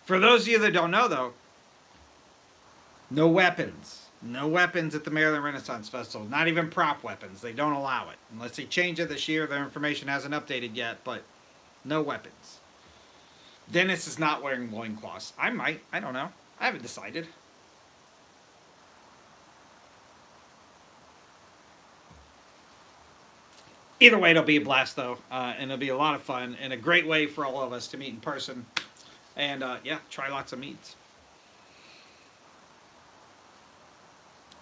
For those of you that don't know, though, no weapons. No weapons at the Maryland Renaissance Festival. Not even prop weapons. They don't allow it. Unless they change it this year, their information hasn't updated yet, but no weapons. Dennis is not wearing loincloths. I might. I don't know. I haven't decided. Either way, it'll be a blast, though, and it'll be a lot of fun and a great way for all of us to meet in person and, yeah, try lots of meats.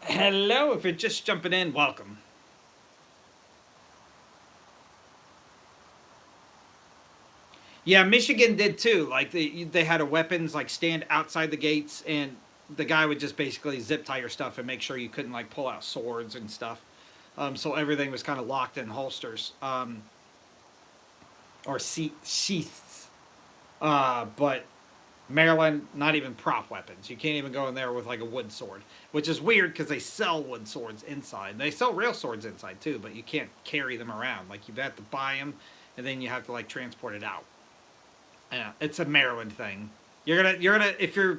Hello, if you're just jumping in, welcome. Yeah, Michigan did too. Like they had a weapons like stand outside the gates, and the guy would just basically zip tie your stuff and make sure you couldn't like pull out swords and stuff. So everything was kind of locked in holsters or sheaths. But Maryland, not even prop weapons. You can't even go in there with like a wood sword, which is weird because they sell wood swords inside. They sell real swords inside too, but you can't carry them around. Like you have to buy them, and then you have to like transport it out. Yeah, it's a Maryland thing. You're gonna if you're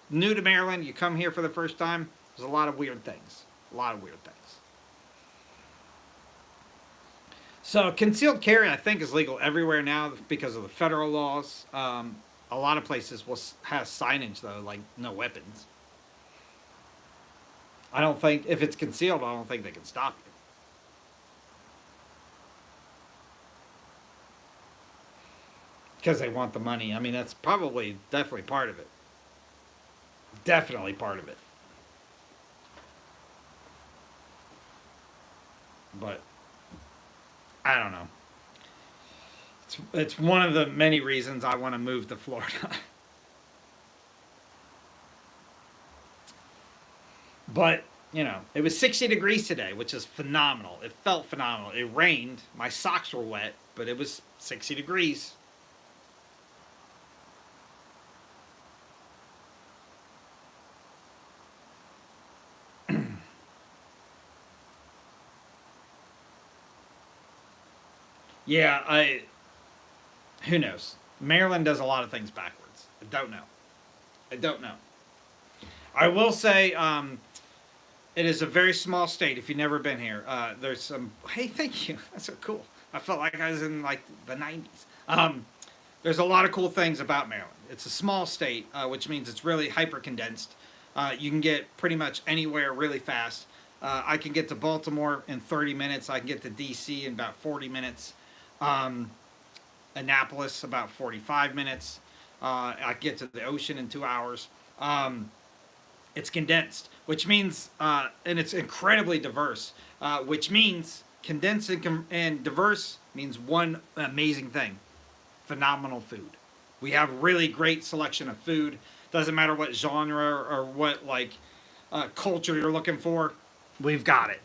new to Maryland, you come here for the first time. There's a lot of weird things. A lot of weird things. So concealed carry, I think, is legal everywhere now because of the federal laws. A lot of places will have signage though, like no weapons. I don't think if it's concealed, I don't think they can stop you. because they want the money. I mean, that's probably definitely part of it. Definitely part of it. But I don't know. It's one of the many reasons I want to move to Florida. But, it was 60 degrees today, which is phenomenal. It felt phenomenal. It rained. My socks were wet, but it was 60 degrees. Yeah, who knows? Maryland does a lot of things backwards. I don't know. I don't know. I will say, it is a very small state. If you've never been here, there's some. Hey, thank you. That's so cool. I felt like I was in like the '90s. There's a lot of cool things about Maryland. It's a small state, which means it's really hyper condensed. You can get pretty much anywhere really fast. I can get to Baltimore in 30 minutes. I can get to D.C. in about 40 minutes. Annapolis about 45 minutes. I get to the ocean in 2 hours. It's condensed, which means, and it's incredibly diverse, which means condensed and diverse means one amazing thing: phenomenal food. We have really great selection of food. Doesn't matter what genre or what culture you're looking for, we've got it.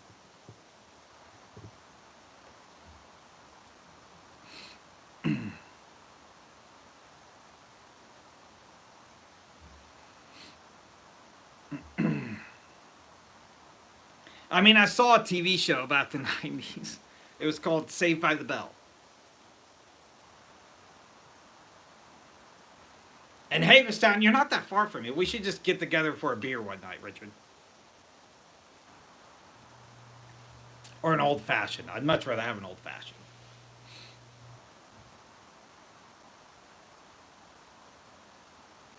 I mean, I saw a TV show about the '90s. It was called Saved by the Bell. And Hagerstown, you're not that far from me. We should just get together for a beer one night, Richard. Or an old fashioned. I'd much rather have an old fashioned.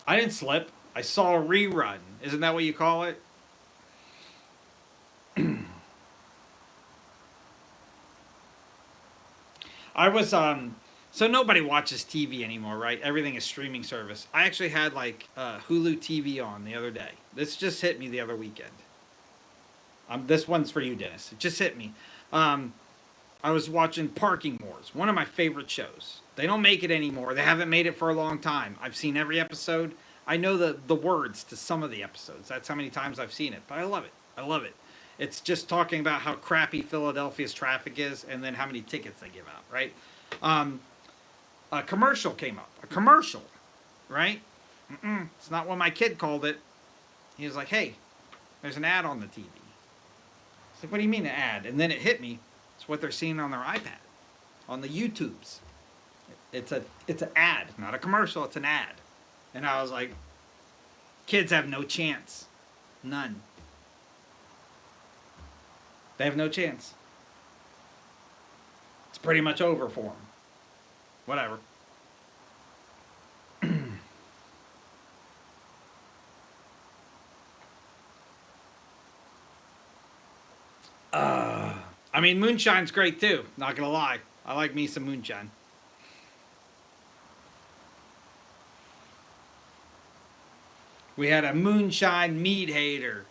I didn't slip. I saw a rerun. Isn't that what you call it? I was so nobody watches TV anymore, right? Everything is streaming service. I actually had Hulu TV on the other day. This just hit me the other weekend. This one's for you, Dennis. It just hit me. I was watching Parking Wars, one of my favorite shows. They don't make it anymore. They haven't made it for a long time. I've seen every episode. I know the words to some of the episodes. That's how many times I've seen it. But I love it. I love it. It's just talking about how crappy Philadelphia's traffic is and then how many tickets they give out, right? A commercial came up. A commercial, right? It's not what my kid called it. He was like, hey, there's an ad on the TV. It's like, what do you mean an ad? And then it hit me. It's what they're seeing on their iPad, on the YouTubes. It's an ad, not a commercial. It's an ad. And I was like, kids have no chance. None. They have no chance. It's pretty much over for them. Whatever. I mean, moonshine's great too. Not gonna lie. I like me some moonshine. We had a moonshine Mead hater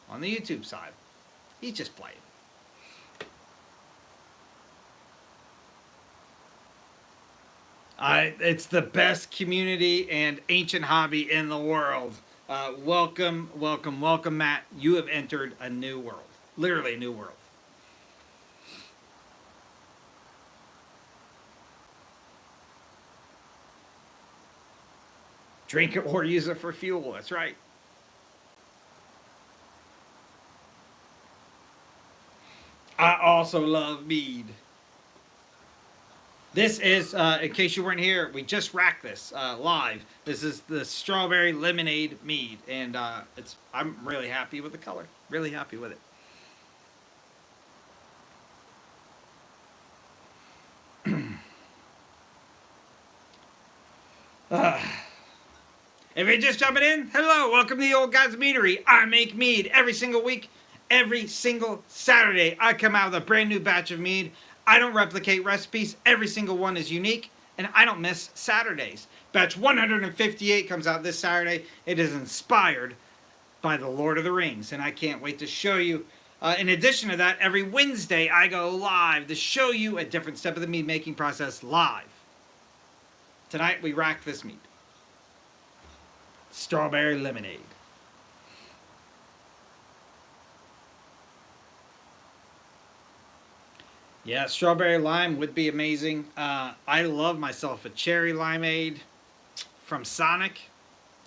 on the YouTube side. He's just playing. It's the best community and ancient hobby in the world. Welcome, welcome, welcome, Matt. You have entered a new world. Literally a new world. Drink it or use it for fuel. That's right. I also love mead. This is, in case you weren't here, we just racked this live. This is the strawberry lemonade mead, and I'm really happy with the color. Really happy with it. If you're just jumping in, hello, welcome to the Old Guys Meadery. I make mead every single week, every single Saturday. I come out with a brand new batch of mead. I don't replicate recipes. Every single one is unique. And I don't miss Saturdays. Batch 158 comes out this Saturday. It is inspired by The Lord of the Rings, and I can't wait to show you. In addition to that, every Wednesday I go live to show you a different step of the mead making process live. Tonight we rack this mead. Strawberry lemonade. Yeah, strawberry lime would be amazing. I love myself a cherry limeade from Sonic.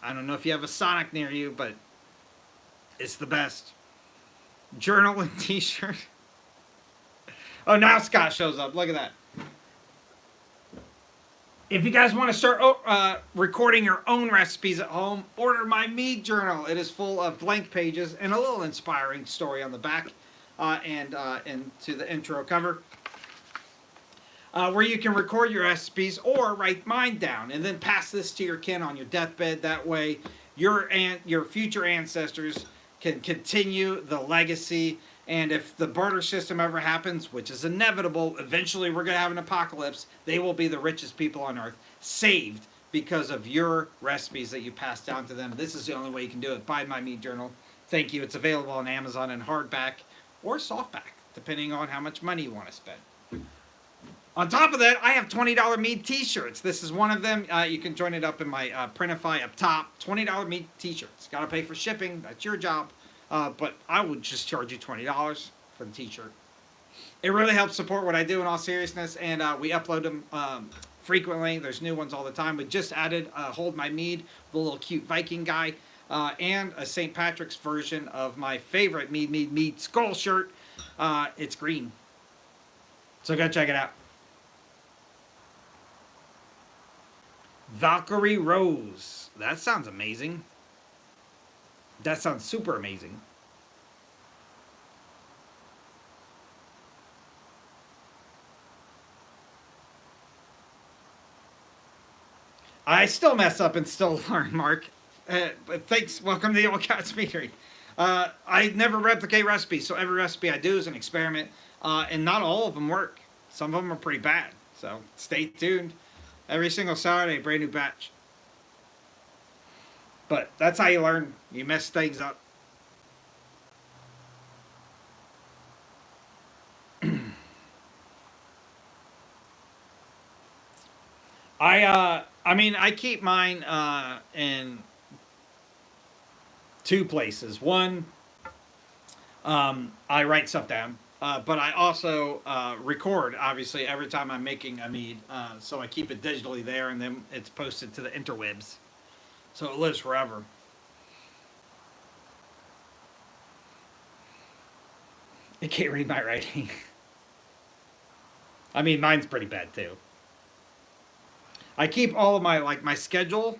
I don't know if you have a Sonic near you, but it's the best. Journal and t-shirt. Oh, now Scott shows up. Look at that. If you guys want to start recording your own recipes at home, order my Mead journal. It is full of blank pages and a little inspiring story on the back and to the intro cover. Where you can record your recipes or write mine down and then pass this to your kin on your deathbed. That way your future ancestors can continue the legacy. And if the barter system ever happens, which is inevitable, eventually we're going to have an apocalypse, they will be the richest people on earth, saved because of your recipes that you pass down to them. This is the only way you can do it. Buy my Mead journal. Thank you. It's available on Amazon in hardback or softback, depending on how much money you want to spend. On top of that, I have $20 Mead t-shirts. This is one of them. You can join it up in my Printify up top. $20 Mead t-shirts. Got to pay for shipping. That's your job. But I would just charge you $20 for the t-shirt. It really helps support what I do in all seriousness, and we upload them frequently. There's new ones all the time. We just added Hold My Mead, the little cute Viking guy, and a St. Patrick's version of my favorite Mead skull shirt. It's green. So go check it out. Valkyrie Rose. That sounds amazing. That sounds super amazing. I still mess up and still learn, Mark. But thanks. Welcome to the Old Cats Meadery. I never replicate recipes, so every recipe I do is an experiment, and not all of them work. Some of them are pretty bad. So stay tuned. Every single Saturday, brand new batch. But that's how you learn. You mess things up. I mean, I keep mine in two places. One, I write stuff down, but I also record, obviously, every time I'm making a mead. So I keep it digitally there, and then it's posted to the interwebs. So it lives forever. You can't read my writing. I mean, mine's pretty bad too. I keep all of my schedule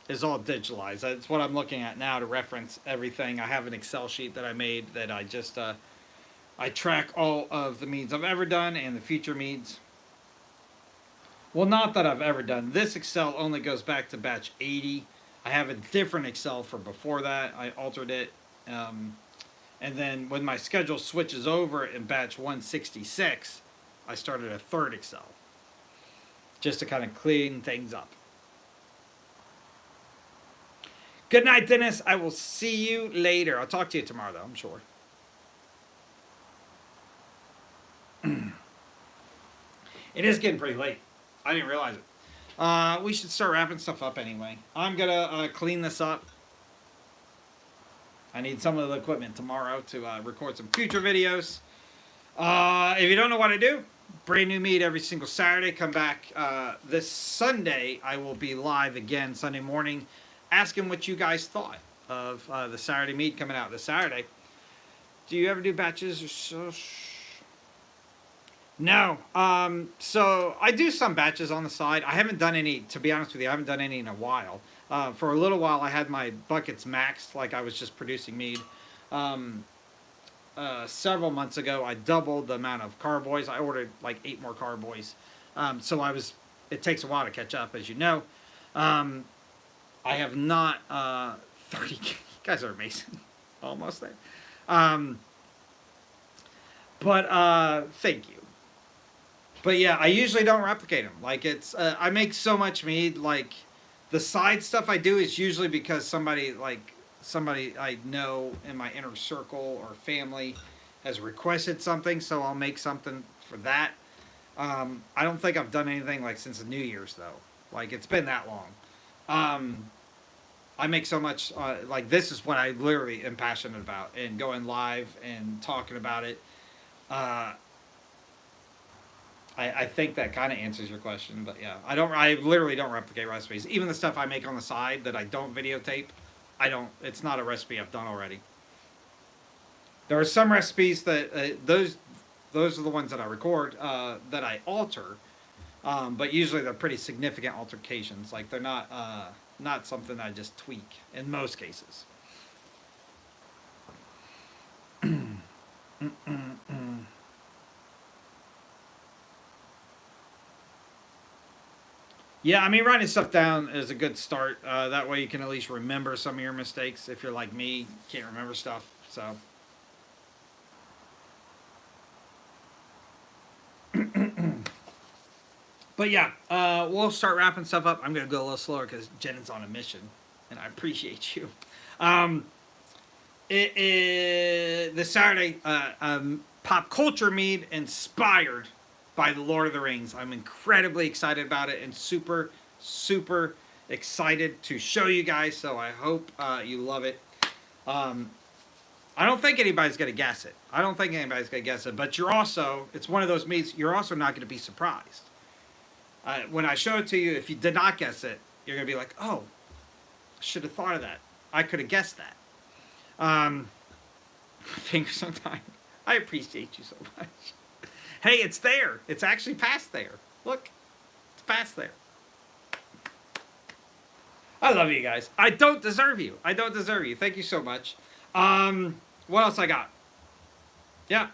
is all digitalized. That's what I'm looking at now to reference everything. I have an Excel sheet that I made that I just, I track all of the meads I've ever done and the future meads. Well, not that I've ever done. This Excel only goes back to batch 80. I have a different Excel for before that. I altered it. And then when my schedule switches over in batch 166, I started a third Excel. Just to kind of clean things up. Good night, Dennis. I will see you later. I'll talk to you tomorrow, though, I'm sure. It is getting pretty late. I didn't realize it. We should start wrapping stuff up anyway. I'm going to clean this up. I need some of the equipment tomorrow to record some future videos. If you don't know what I do, brand new mead every single Saturday. Come back this Sunday. I will be live again Sunday morning asking what you guys thought of the Saturday mead coming out this Saturday. Do you ever do batches or so? No. So I do some batches on the side. I haven't done any, to be honest with you, I haven't done any in a while. For a little while, I had my buckets maxed, like I was just producing mead. Several months ago, I doubled the amount of carboys. I ordered like 8 more carboys. So it takes a while to catch up, as you know. I have not, 30, you guys are amazing. Almost there. But thank you. But yeah, I usually don't replicate them. Like it's, I make so much mead. Like the side stuff I do is usually because somebody I know in my inner circle or family has requested something, so I'll make something for that. I don't think I've done anything like since the New Year's though. Like it's been that long. Um, I make so much. Like this is what I literally am passionate about, and going live and talking about it. Uh, I think that kind of answers your question, but yeah, I don't. I literally don't replicate recipes. Even the stuff I make on the side that I don't videotape, I don't. It's not a recipe I've done already. There are some recipes that those are the ones that I record that I alter, but usually they're pretty significant alterations. Like they're not something I just tweak in most cases. Yeah, I mean, writing stuff down is a good start. That way, you can at least remember some of your mistakes. If you're like me, can't remember stuff. So, but yeah, we'll start wrapping stuff up. I'm gonna go a little slower because Jen is on a mission, and I appreciate you. Um, it is this Saturday. Pop culture mead inspired by the Lord of the Rings. I'm incredibly excited about it and super, super excited to show you guys. So I hope you love it. Um, I don't think anybody's gonna guess it. I don't think anybody's gonna guess it. But you're also, it's one of those meats. You're also not gonna be surprised when I show it to you. If you did not guess it, you're gonna be like, "Oh, I should have thought of that. I could have guessed that." Um, fingers on time. I appreciate you so much. Hey, it's there. It's actually past there. Look, it's past there. I love you guys. I don't deserve you. I don't deserve you. Thank you so much. What else I got? Yeah.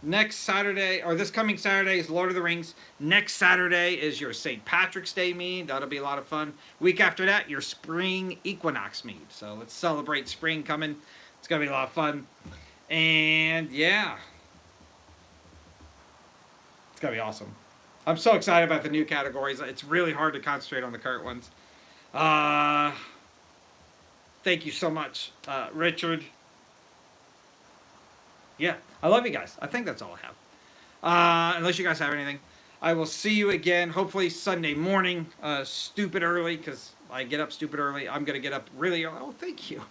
Next Saturday, or this coming Saturday, is Lord of the Rings. Next Saturday is your St. Patrick's Day mead. That'll be a lot of fun. Week after that, your spring equinox mead. So let's celebrate spring coming. It's going to be a lot of fun. And yeah, it's going to be awesome. I'm so excited about the new categories. It's really hard to concentrate on the current ones. Thank you so much, Richard. Yeah, I love you guys. I think that's all I have. Unless you guys have anything. I will see you again, hopefully Sunday morning, stupid early, because I get up stupid early. I'm going to get up really early. Oh, thank you.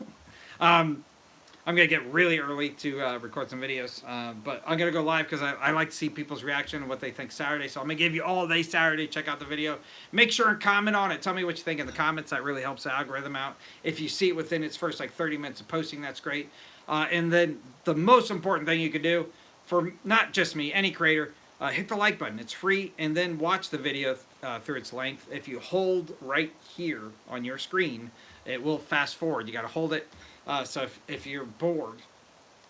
I'm going to get really early to record some videos. But I'm going to go live because I like to see people's reaction and what they think Saturday. So I'm going to give you all day Saturday. Check out the video. Make sure and comment on it. Tell me what you think in the comments. That really helps the algorithm out. If you see it within its first like 30 minutes of posting, that's great. And then the most important thing you can do for not just me, any creator, hit the like button. It's free. And then watch the video through its length. If you hold right here on your screen, it will fast forward. You got to hold it. So if you're bored,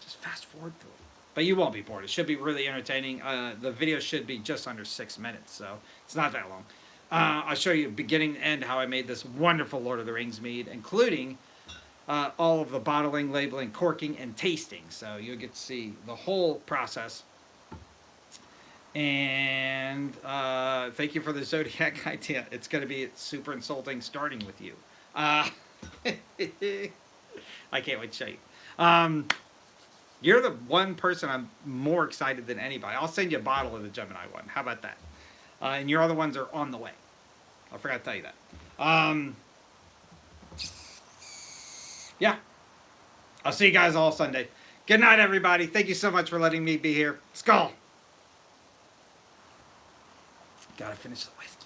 just fast forward through it. But you won't be bored. It should be really entertaining. The video should be just under 6 minutes, so it's not that long. I'll show you beginning to end how I made this wonderful Lord of the Rings mead, including all of the bottling, labeling, corking, and tasting. So you'll get to see the whole process. And thank you for the Zodiac idea. It's going to be super insulting starting with you. I can't wait to show you. You're the one person I'm more excited than anybody. I'll send you a bottle of the Gemini one. How about that? And your other ones are on the way. I forgot to tell you that. Yeah. I'll see you guys all Sunday. Good night, everybody. Thank you so much for letting me be here. Skull. Gotta finish the waste.